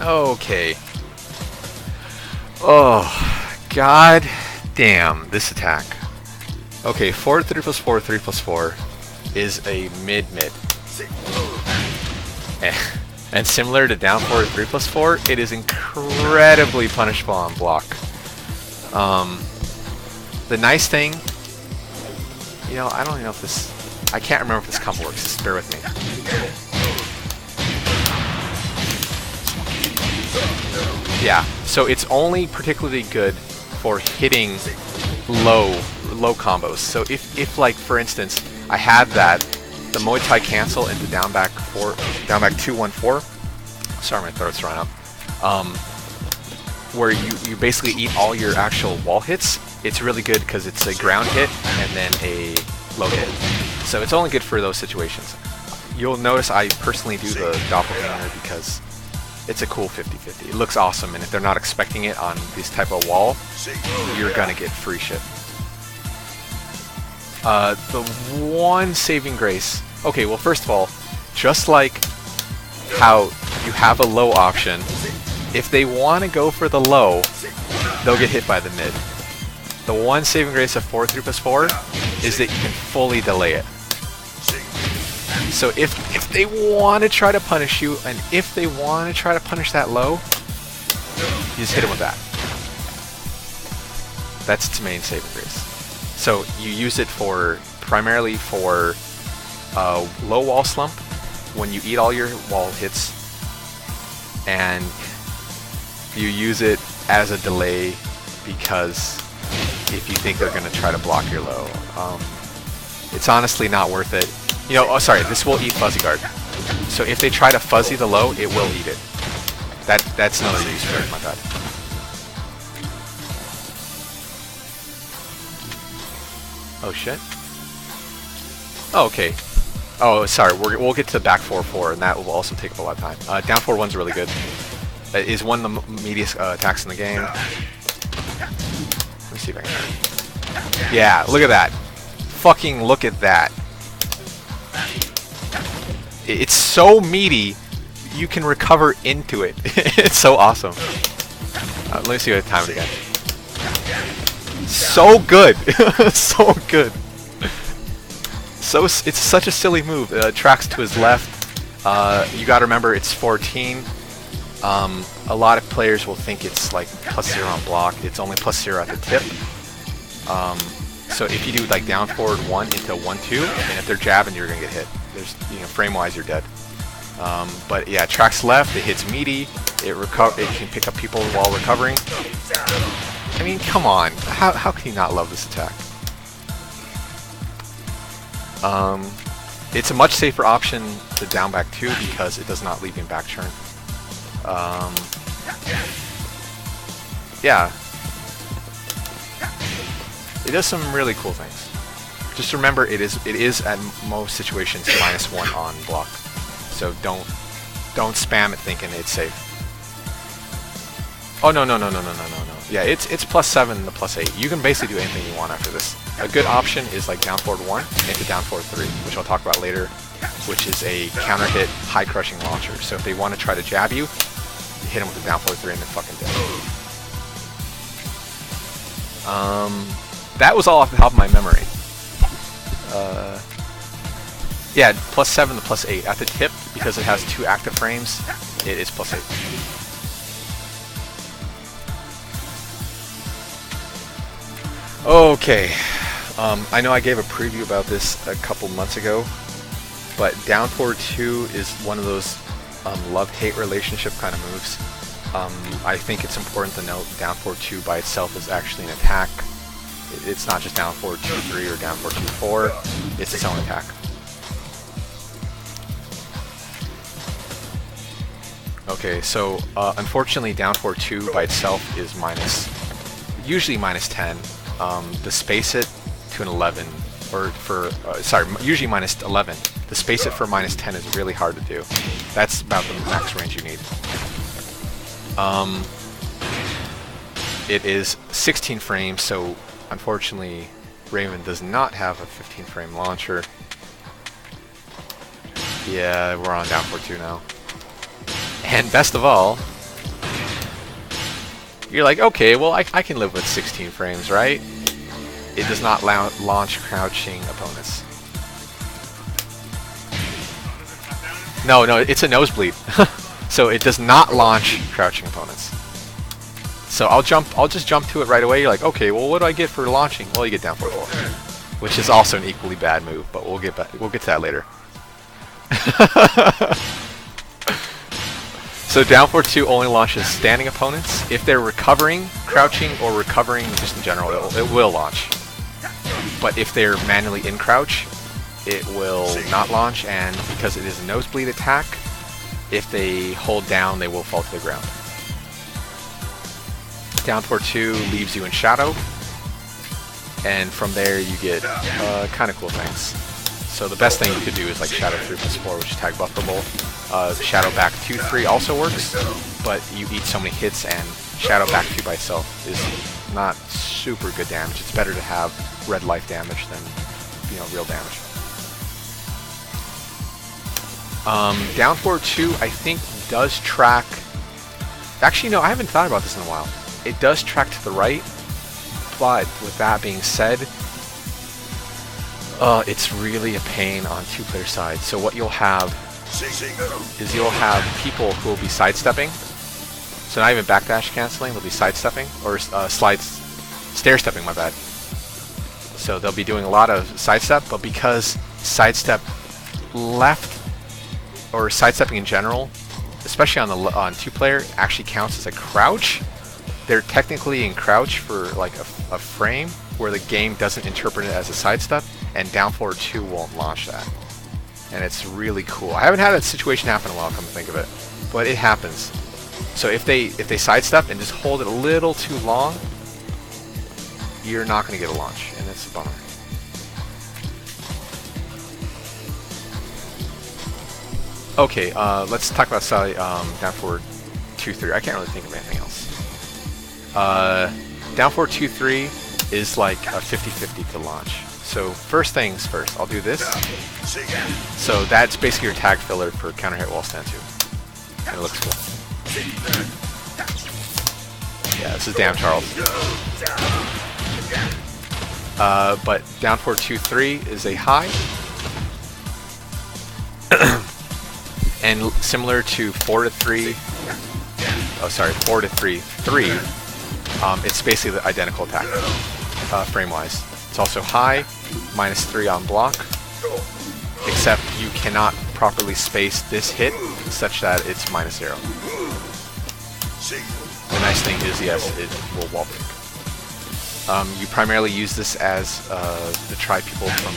Okay. Oh, god damn, this attack. Okay, 4-3+4, 3+4 is a mid-mid. And similar to down 4 3+4, it is incredibly punishable on block. The nice thing, you know, I don't even know if this, I can't remember if this combo works, just bear with me. Yeah, so it's only particularly good for hitting low combos. So if like for instance I had that, the Muay Thai cancel into down back 2-1-4. Sorry, my throat's running up. Where you basically eat all your actual wall hits. It's really good because it's a ground hit and then a low hit. So it's only good for those situations. You'll notice I personally do the Doppelganger because it's a cool 50-50. It looks awesome, and if they're not expecting it on this type of wall, you're gonna get free shit. The one saving grace. Okay, well first of all, just like how you have a low option, if they want to go for the low, they'll get hit by the mid. The one saving grace of 4-3+4 is that you can fully delay it. So if they want to try to punish you, and if they want to try to punish that low, you just hit them with that. That's its main saving grace. So you use it for primarily for low wall slump when you eat all your wall hits, and you use it as a delay because if you think they're going to try to block your low. It's honestly not worth it. You know, oh sorry, this will eat Fuzzy Guard. So if they try to fuzzy the low, it will eat it. That's another use for it, my bad. Oh shit. Oh, okay. Oh, sorry, we'll get to back 4-4, and that will also take up a lot of time. Down 4-1's really good. It is one of the meatiest attacks in the game. Let me see if I can. Yeah, look at that. Fucking look at that. It's so meaty, you can recover into it. It's so awesome. Let me see if I time it again. So good! So good! So it's such a silly move. Tracks to his left. You gotta remember it's 14. A lot of players will think it's like +0 on block. It's only +0 at the tip. So if you do like down forward 1 into 1-2, and if they're jabbing, you're gonna get hit. There's, you know, frame-wise, you're dead. But yeah, tracks left. It hits Meaty. It can pick up people while recovering. I mean, come on. How can you not love this attack? It's a much safer option to down back 2 because it does not leave you in back turn. Yeah. It does some really cool things. Just remember, it is at most situations -1 on block. So don't spam it thinking it's safe. Oh no. Yeah, it's +7 to +8. You can basically do anything you want after this. A good option is like down forward 1 into down forward 3, which I'll talk about later, which is a counter hit high crushing launcher. So if they want to try to jab you, hit them with a down forward 3 and they're fucking dead. That was all off the top of my memory. Yeah, +7 to +8. At the tip, because it has 2 active frames, it is +8. Okay, I know I gave a preview about this a couple months ago, but down forward 2 is one of those love-hate relationship kind of moves. I think it's important to note down forward 2 by itself is actually an attack. It's not just down forward 2-3 or down forward 2-4. It's its own attack. Okay, so unfortunately down forward 2 by itself is usually -10. To space it to an 11, or for, usually -11. To space it for -10 is really hard to do. That's about the max range you need. It is 16 frames, so unfortunately Raven does not have a 15 frame launcher. Yeah, we're on down forward 2 now. And best of all, you're like, okay, well, I can live with 16 frames, right? It does not launch crouching opponents. No, it's a nosebleed. So it does not launch crouching opponents. So I'll just jump to it right away. You're like, okay, well, what do I get for launching? Well, you get down forward 4, which is also an equally bad move, but we'll get to that later. So down forward 2 only launches standing opponents. If they're recovering, crouching, or recovering just in general, it will launch. But if they're manually in crouch, it will not launch, and because it is a nosebleed attack, if they hold down, they will fall to the ground. Down forward 2 leaves you in shadow, and from there you get kind of cool things. So the best thing you could do is like shadow 3+4, which is tag bufferable. Shadow back 2-3 also works, but you eat so many hits, and shadow back 2 by itself is not super good damage. It's better to have red life damage than, you know, real damage. Down forward 2, I think, does track. Actually, no, I haven't thought about this in a while. It does track to the right, but with that being said, it's really a pain on 2-player side. So what you'll have is you'll have people who will be sidestepping. So not even backdash canceling, they'll be sidestepping, or stair-stepping, my bad. So they'll be doing a lot of sidestep, but because sidestep left, or sidestepping in general, especially on 2-player, actually counts as a crouch, they're technically in crouch for like a frame where the game doesn't interpret it as a sidestep, and down forward 2 won't launch that. And it's really cool. I haven't had that situation happen in a while, come to think of it, but it happens. So if they sidestep and just hold it a little too long, you're not going to get a launch, and it's a bummer. Okay, let's talk about down forward 2-3. I can't really think of anything else. Down forward 2-3 is like a 50-50 to launch. So first things first, I'll do this. So that's basically your tag filler for counter hit wall stand 2. And it looks cool. Yeah, this is Damn Charles. But down forward 2-3 is a high. And similar to 4-3, oh sorry, 4-3-3, it's basically the identical attack, frame-wise. It's also high, -3 on block, except you cannot properly space this hit such that it's -0. The nice thing is, yes, it will wall break. You primarily use this as to try people from,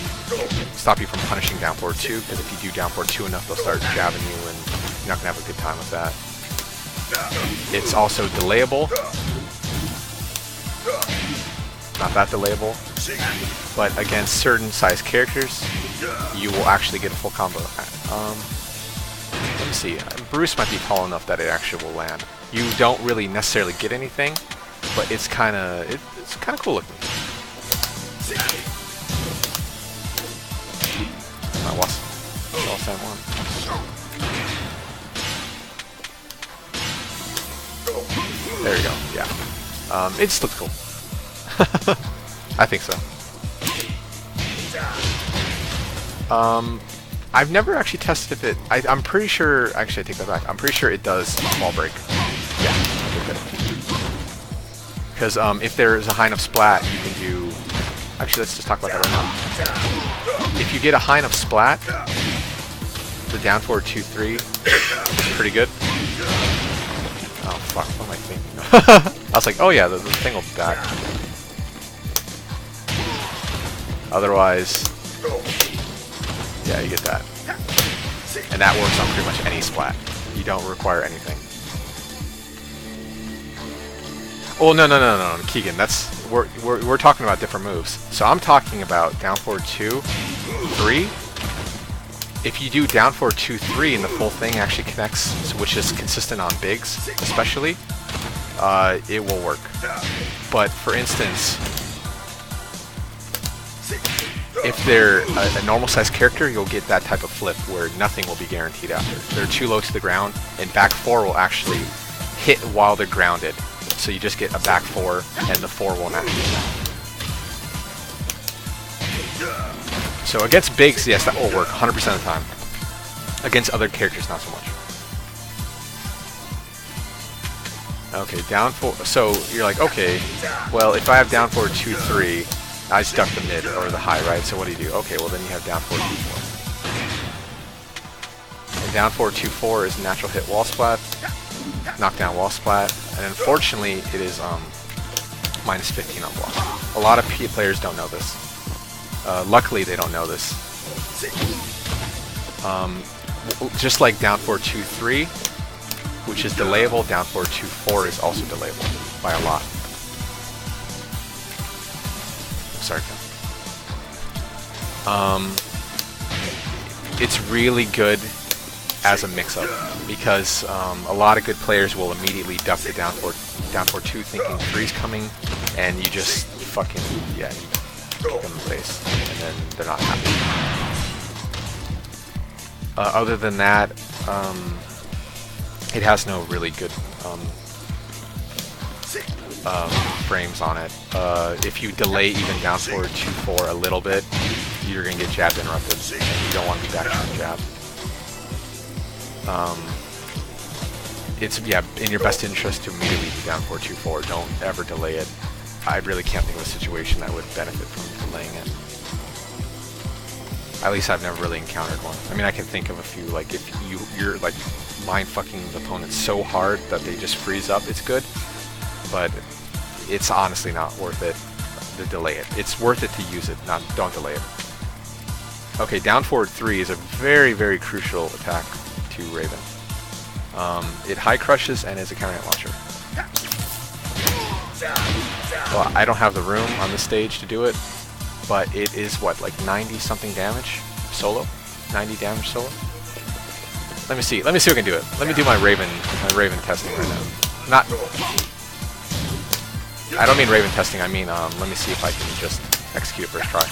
stop you from punishing down forward 2, because if you do down forward 2 enough, they'll start jabbing you, and you're not going to have a good time with that. It's also delayable. Not that delayable, but against certain size characters, you will actually get a full combo. Let me see. Bruce might be tall enough that it actually will land. You don't really necessarily get anything, but it's kind of cool looking. There you go. Yeah. It just looks cool. I think so. I've never actually tested if it. I'm pretty sure. Actually, I take that back. I'm pretty sure it does wall break. Yeah. Okay. Because if there is a high enough splat, you can do. Actually, let's just talk about that right now. If you get a high enough splat, the down forward 2-3 is pretty good. Oh fuck! What am I thinking? I was like, oh yeah, the thing will be back. Otherwise, yeah, you get that, and that works on pretty much any splat. You don't require anything. Oh no, Keegan. That's we're talking about different moves. So I'm talking about down forward 2-3. If you do down forward 2-3 and the full thing actually connects, which is consistent on bigs, especially, it will work. But for instance, if they're a normal sized character, you'll get that type of flip where nothing will be guaranteed after. They're too low to the ground, and back 4 will actually hit while they're grounded. So you just get a back 4, and the 4 won't actually hit. So against bigs, yes, that will work 100% of the time. Against other characters, not so much. Okay, down 4. So you're like, okay, well, if I have down forward 2-3, I stuck the mid or the high, right? So what do? Okay, well then you have down forward 2-4. And down forward 2-4 is natural hit wall splat, knockdown wall splat, and unfortunately it is -15 on block. A lot of players don't know this. Luckily, they don't know this. Just like down forward 2-3, which is delayable, down forward 2-4 is also delayable by a lot. Sorry, Kim. It's really good as a mix-up because a lot of good players will immediately duck the down forward 2, thinking 3's coming, and you just fucking you kick them in the face, and then they're not happy. Other than that, it has no really good frames on it. If you delay even down forward 2-4 a little bit, you're gonna get jabbed interrupted, and you don't want to be back on jab. It's in your best interest to immediately be down forward 2-4. Don't ever delay it. I really can't think of a situation that would benefit from delaying it. At least I've never really encountered one. I mean, I can think of a few, like if you're like mind-fucking the opponent so hard that they just freeze up, it's good. But it's honestly not worth it to delay it. It's worth it to use it, don't delay it. Okay, down forward 3 is a very, very crucial attack to Raven. It high crushes and is a counter hit launcher. Well, I don't have the room on this stage to do it, but it is what, like 90 something damage solo? 90 damage solo? Let me see. Let me see if I can do it. Let me do my Raven testing right now. I don't mean Raven testing, I mean let me see if I can just execute first try.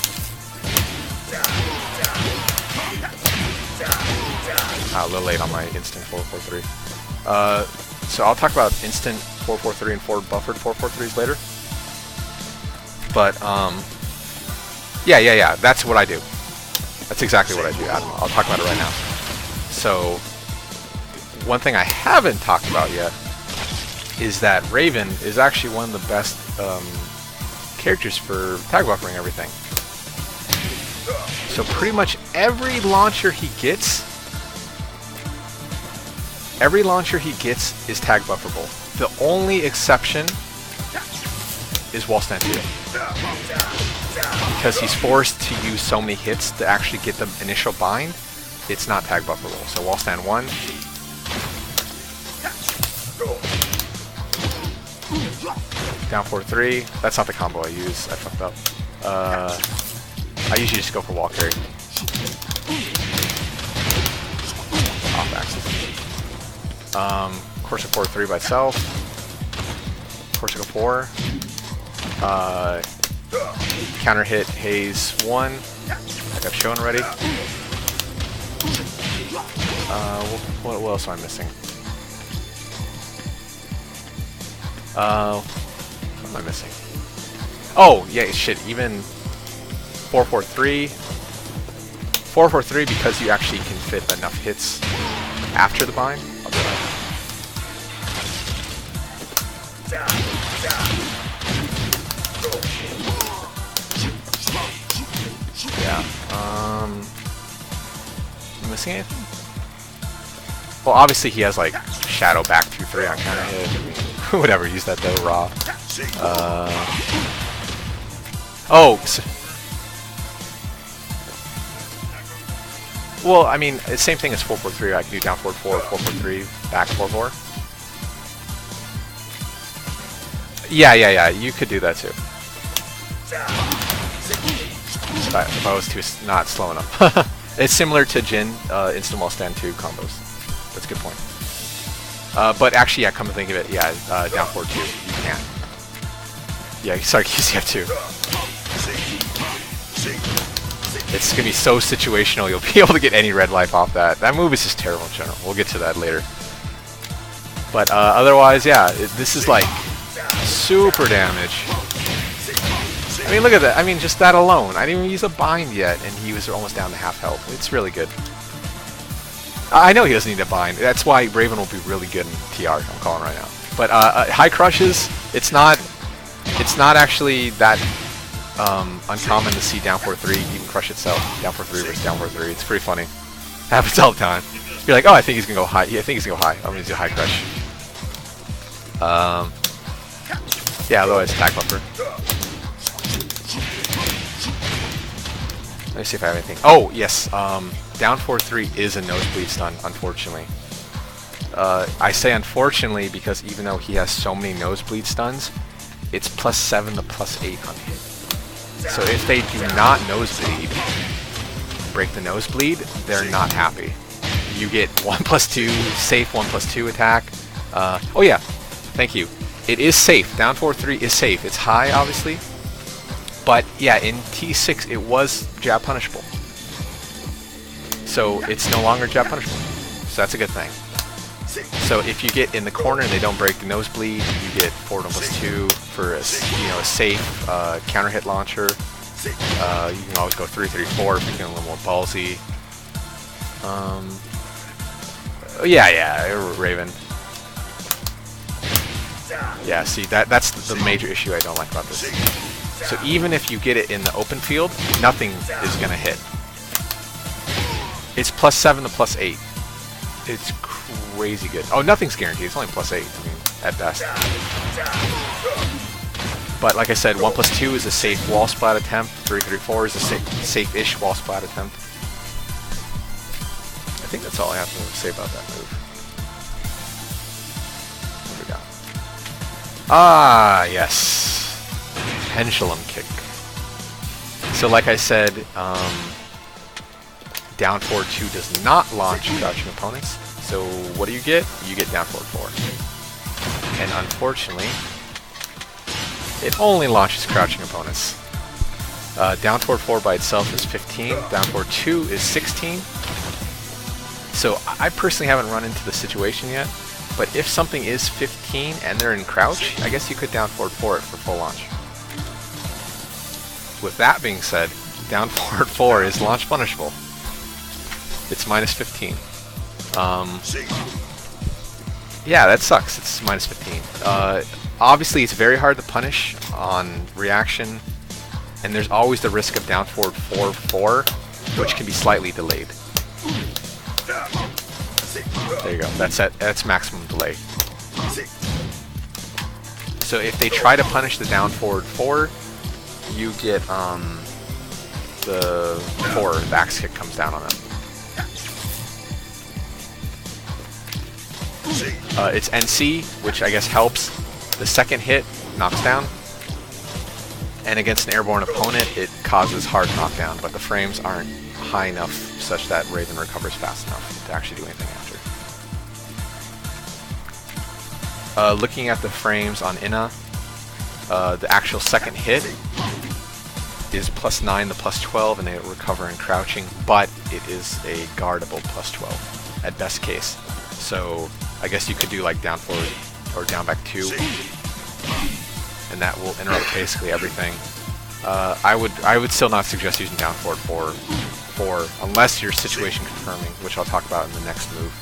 A little late on my instant 4-4-3. So I'll talk about instant 4-4-3 and 4 buffered 4-4-3s later. But yeah. That's what I do. That's exactly what I do, Adam. I'll talk about it right now. So one thing I haven't talked about yet is that Raven is actually one of the best characters for tag buffering everything. So pretty much every launcher he gets is tag bufferable. The only exception is wall stand 2. Because he's forced to use so many hits to actually get the initial bind, it's not tag bufferable. So wall stand 1. Down 4-3. That's not the combo I use. I fucked up. I usually just go for wall carry. Off axis. Corsica 4-3 by itself. Corsica 4. Counter hit Haze 1. Like I've shown already. What else am I missing? What am I missing? Oh, yeah, shit. Even 4-4-3. 4-4-3 because you actually can fit enough hits after the bind. I'll do that. Yeah. Missing anything? Well, obviously he has like shadow back through 3 on counter hit. Whatever, use that though, raw. Well, I mean, it's same thing as 4-4-3. I can do down 4-4, 4-4-3, back 4-4. Yeah. You could do that too. If I was too not slow enough. It's similar to Jin, instant wall stand 2 combos. That's a good point. But actually, yeah, come to think of it, yeah, down 4-2, you can. Yeah, sorry, QCF2. It's gonna be so situational, you'll be able to get any red life off that. That move is just terrible in general. We'll get to that later. But otherwise, yeah, this is like super damage. I mean, look at that. I mean, just that alone. I didn't even use a bind yet, and he was almost down to half health. It's really good. I know he doesn't need a bind. That's why Raven will be really good in TR. I'm calling right now. But high crushes, it's not actually that uncommon to see down 4-3 even crush itself. Down 4-3 versus down 4-3. It's pretty funny. Happens all the time. You're like, oh, I think he's gonna go high. Yeah, I think he's gonna go high. I'm gonna do high crush. Yeah, otherwise attack buffer. Let me see if I have anything. Oh, yes. Down 4-3 is a nosebleed stun, unfortunately. I say unfortunately because even though he has so many nosebleed stuns, it's +7 to +8 on hit. So if they do not nosebleed, break the nosebleed, they're not happy. You get 1+2, safe 1+2 attack. Oh yeah, thank you. It is safe. Down 4-3 is safe. It's high, obviously. But yeah, in T6 it was jab punishable. So it's no longer jab punishable. So that's a good thing. So if you get in the corner and they don't break the nosebleed, you get 4+2 for a safe counter hit launcher. You can always go 3-3-4 if you're getting a little more ballsy. Yeah, Raven. Yeah, see that's the major issue I don't like about this. So even if you get it in the open field, nothing is gonna hit. It's +7 to +8. It's crazy good. Oh, nothing's guaranteed. It's only +8. I mean, at best. But like I said, 1+2 is a safe wall splat attempt. 3-3-4 is a safe-ish wall splat attempt. I think that's all I have to say about that move. What do we got? Ah, yes. Pendulum kick. So like I said, down 4-2 does not launch crouching opponents. So what do you get? You get down 4-4. And unfortunately, it only launches crouching opponents. Down 4-4 by itself is 15. Down 4-2 is 16. So I personally haven't run into the situation yet. But if something is 15 and they're in crouch, I guess you could down 4-4 it for full launch. With that being said, down forward 4 is launch punishable. It's minus 15. Yeah, that sucks. It's minus 15. Obviously, it's very hard to punish on reaction, and there's always the risk of down forward 4-4, which can be slightly delayed. There you go. That's maximum delay. So if they try to punish the down forward 4, you get the 4, the axe kick comes down on them. It's NC, which I guess helps. The second hit knocks down, and against an airborne opponent it causes hard knockdown, but the frames aren't high enough such that Raven recovers fast enough to actually do anything after. Looking at the frames on Inna, the actual second hit is +9 to +12, and they recover in crouching, but it is a guardable +12 at best case. So I guess you could do like down forward or down back 2, and that will interrupt basically everything. I would still not suggest using down forward 4 unless you're situation confirming, which I'll talk about in the next move.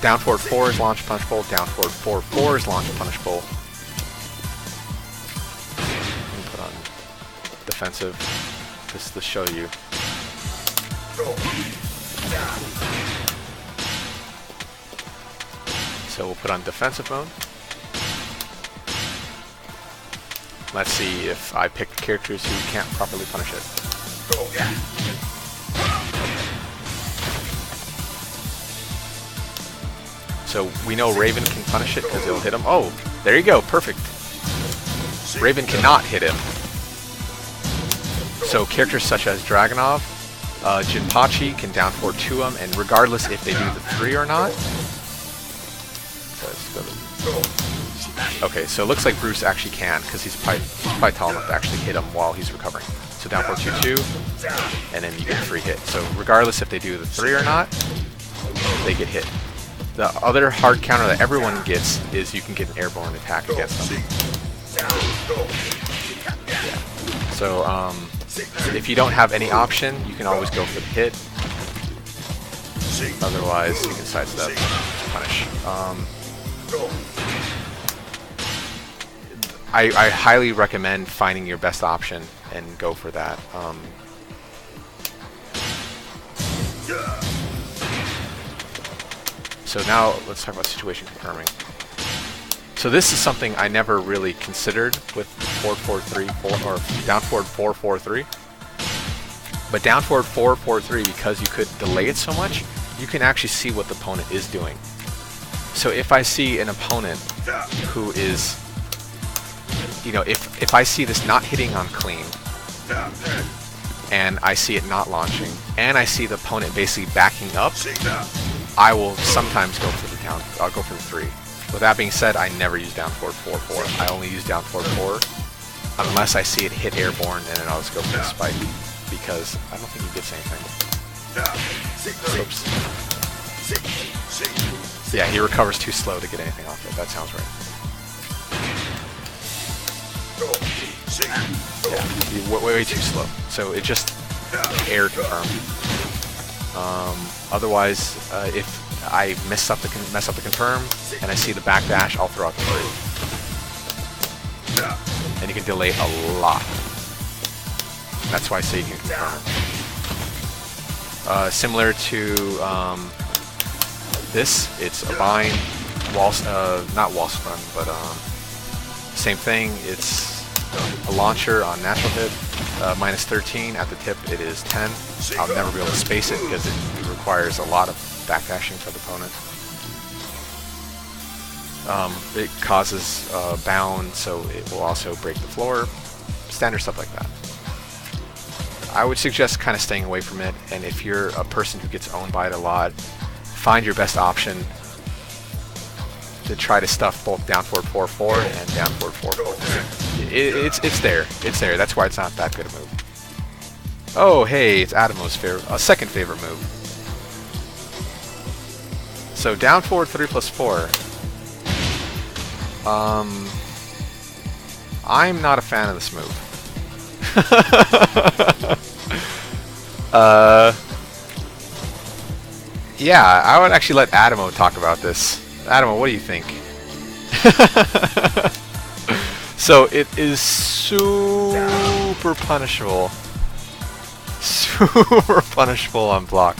Down forward 4 is launch punishable. Down forward 4-4 is launch punishable. Let me put on defensive just to show you. So we'll put on defensive mode. Let's see if I pick characters who can't properly punish it. So we know Raven can punish it because it'll hit him. Oh, there you go, perfect. Raven cannot hit him. So characters such as Dragonov, Jinpachi can down forward 2 him, and regardless if they do the 3 or not. Okay, so it looks like Bruce actually can, because he's probably tall enough to actually hit him while he's recovering. So down forward 2-2, and then you get a free hit. So regardless if they do the 3 or not, they get hit. The other hard counter that everyone gets is you can get an airborne attack against them. Yeah. So if you don't have any option, you can always go for the hit. Otherwise, you can sidestep, punish. I highly recommend finding your best option and go for that. So now let's talk about situation confirming. So this is something I never really considered with 4-4-3 or down forward 4-4-3. But down forward 4-4-3, because you could delay it so much, you can actually see what the opponent is doing. So if I see an opponent who is, you know, if I see this not hitting on clean, and I see it not launching, and I see the opponent basically backing up, I will sometimes go for the down. I'll go for the 3. With that being said, I never use down forward 4-4. I only use down forward 4 unless I see it hit airborne, and then I'll just go for the spike, because I don't think he gets anything. Oops. Yeah, he recovers too slow to get anything off it. That sounds right. Yeah, way too slow. So it just air confirmed. Otherwise, if I mess up the confirm and I see the backdash, I'll throw out the 3. And you can delay a lot. That's why I say you can confirm. Similar to this, it's a bind, not wall spun, but same thing. It's a launcher on natural hit, minus 13. At the tip, it is 10. I'll never be able to space it because it requires a lot of backdashing for the opponent. It causes bound, so it will also break the floor. Standard stuff like that. I would suggest kind of staying away from it, and if you're a person who gets owned by it a lot, find your best option to try to stuff both down forward 4-4 and down forward 4-4. It's there. It's there. That's why it's not that good a move. Oh, hey, it's Adamo's second favorite move. So down forward 3+4. I'm not a fan of this move. Yeah, I would actually let Adamo talk about this. Adamo, what do you think? So it is super punishable. Super punishable on block.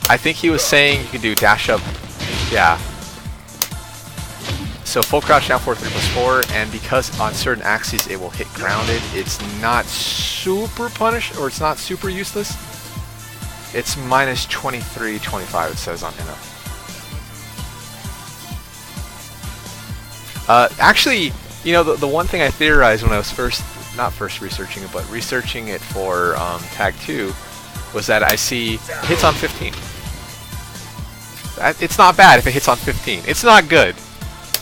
I think he was saying you could do dash up. Yeah. So full crouch down 4, 3 plus 4, and because on certain axes it will hit grounded, it's not super punish, or it's not super useless. It's minus 23, 25 it says on Inno. Actually, you know, the one thing I theorized when I was not first researching it, but researching it for Tag 2, was that I see hits on 15. It's not bad if it hits on 15. It's not good,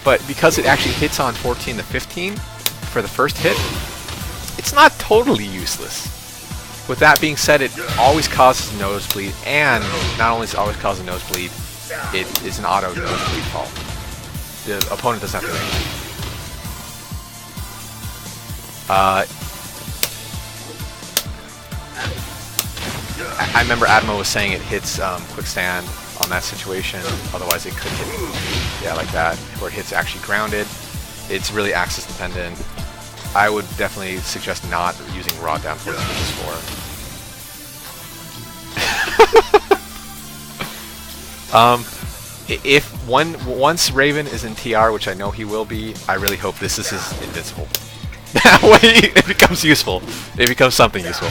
but because it actually hits on 14 to 15 for the first hit, it's not totally useless. With that being said, it always causes nosebleed, and not only does it always cause a nosebleed, it is an auto nosebleed fall. The opponent doesn't have to do anything. I remember Adamo was saying it hits quick stand on that situation, otherwise it could hit, yeah, like that, where it hits actually grounded. It's really axis dependent. I would definitely suggest not using raw down force for this 4. If once Raven is in TR, which I know he will be, I really hope this is his invincible. That way it becomes useful. It becomes something useful.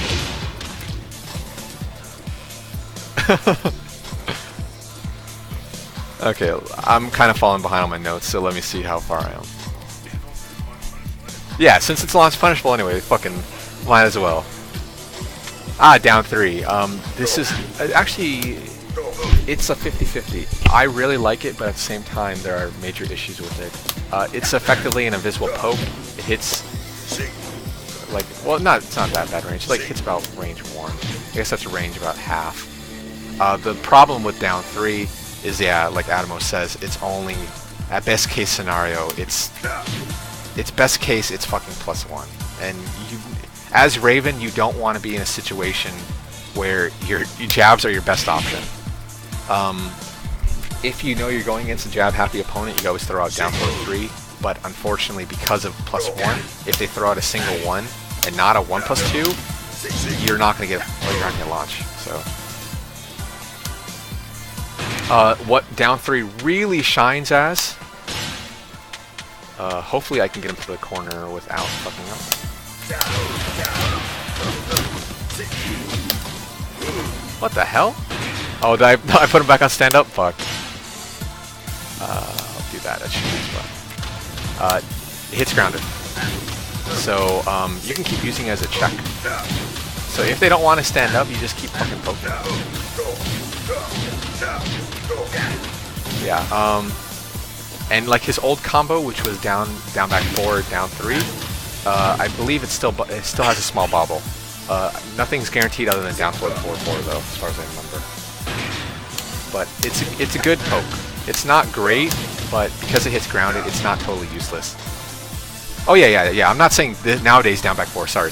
Okay, I'm kind of falling behind on my notes, so let me see how far I am. Yeah, since it's launch punishable anyway, fucking might as well. Ah, down 3. This is actually, it's a 50-50. I really like it, but at the same time, there are major issues with it. It's effectively an invisible poke. It hits, like, well, it's not that bad range. It, like, hits about range 1. I guess that's a range about half. The problem with down 3 is, yeah, like Adamo says, it's only, at best case scenario, it's best case, it's fucking +1. And you, as Raven, you don't want to be in a situation where your jabs are your best option. If you know you're going against a jab-happy opponent, you always throw out down 4-3, but unfortunately, because of +1, if they throw out a single 1 and not a 1+2, you're not going to get, well, you're not going to launch, so. What down 3 really shines as, hopefully I can get him to the corner without fucking up. What the hell? Oh, did I put him back on stand up? Fuck. I'll do that. That should be fun. It hits grounded. So, you can keep using it as a check. So if they don't want to stand up, you just keep fucking poking. Yeah, and like his old combo, which was down back 4, down 3, I believe it still has a small bobble. Nothing's guaranteed other than down 4 to 4-4 though, as far as I remember. But it's a good poke. It's not great, but because it hits grounded, it's not totally useless. Oh yeah. I'm not saying nowadays down back 4. Sorry.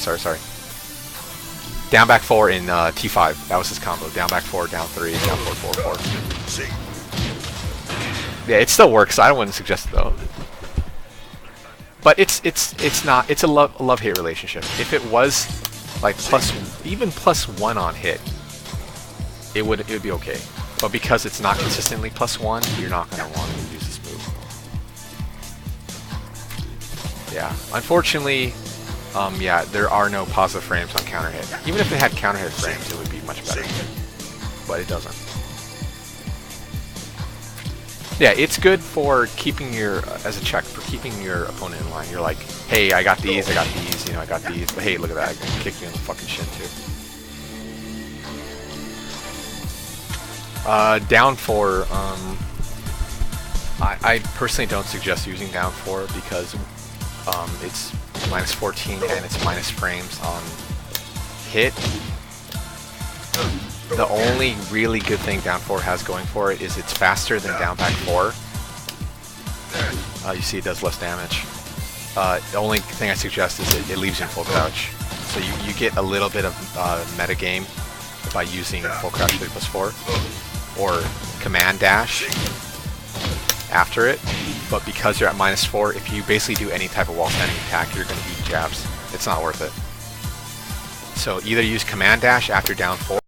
Down back 4 in T5. That was his combo. Down back 4, down 3, down 4, 4, 4. Yeah, it still works. I wouldn't suggest it though. But it's not. It's a love-hate relationship. If it was like even +1 on hit, it would be okay. But because it's not consistently +1, you're not gonna want to use this move. Yeah, unfortunately, yeah, there are no positive frames on counter hit. Even if it had counter hit frames, it would be much better. But it doesn't. Yeah, it's good for keeping as a check, for keeping your opponent in line. You're like, hey, I got these, you know, I got these, but hey, look at that, I can kick you in the fucking shin too. Down 4, I personally don't suggest using down 4 because it's -14 and it's minus frames on hit. The only really good thing down 4 has going for it is it's faster than down back 4, you see it does less damage. The only thing I suggest is it leaves you in full crouch. So you get a little bit of metagame by using full crouch 3+4 or command dash after it, but because you're at -4, if you basically do any type of wall standing attack, you're going to eat jabs. It's not worth it. So either use command dash after down 4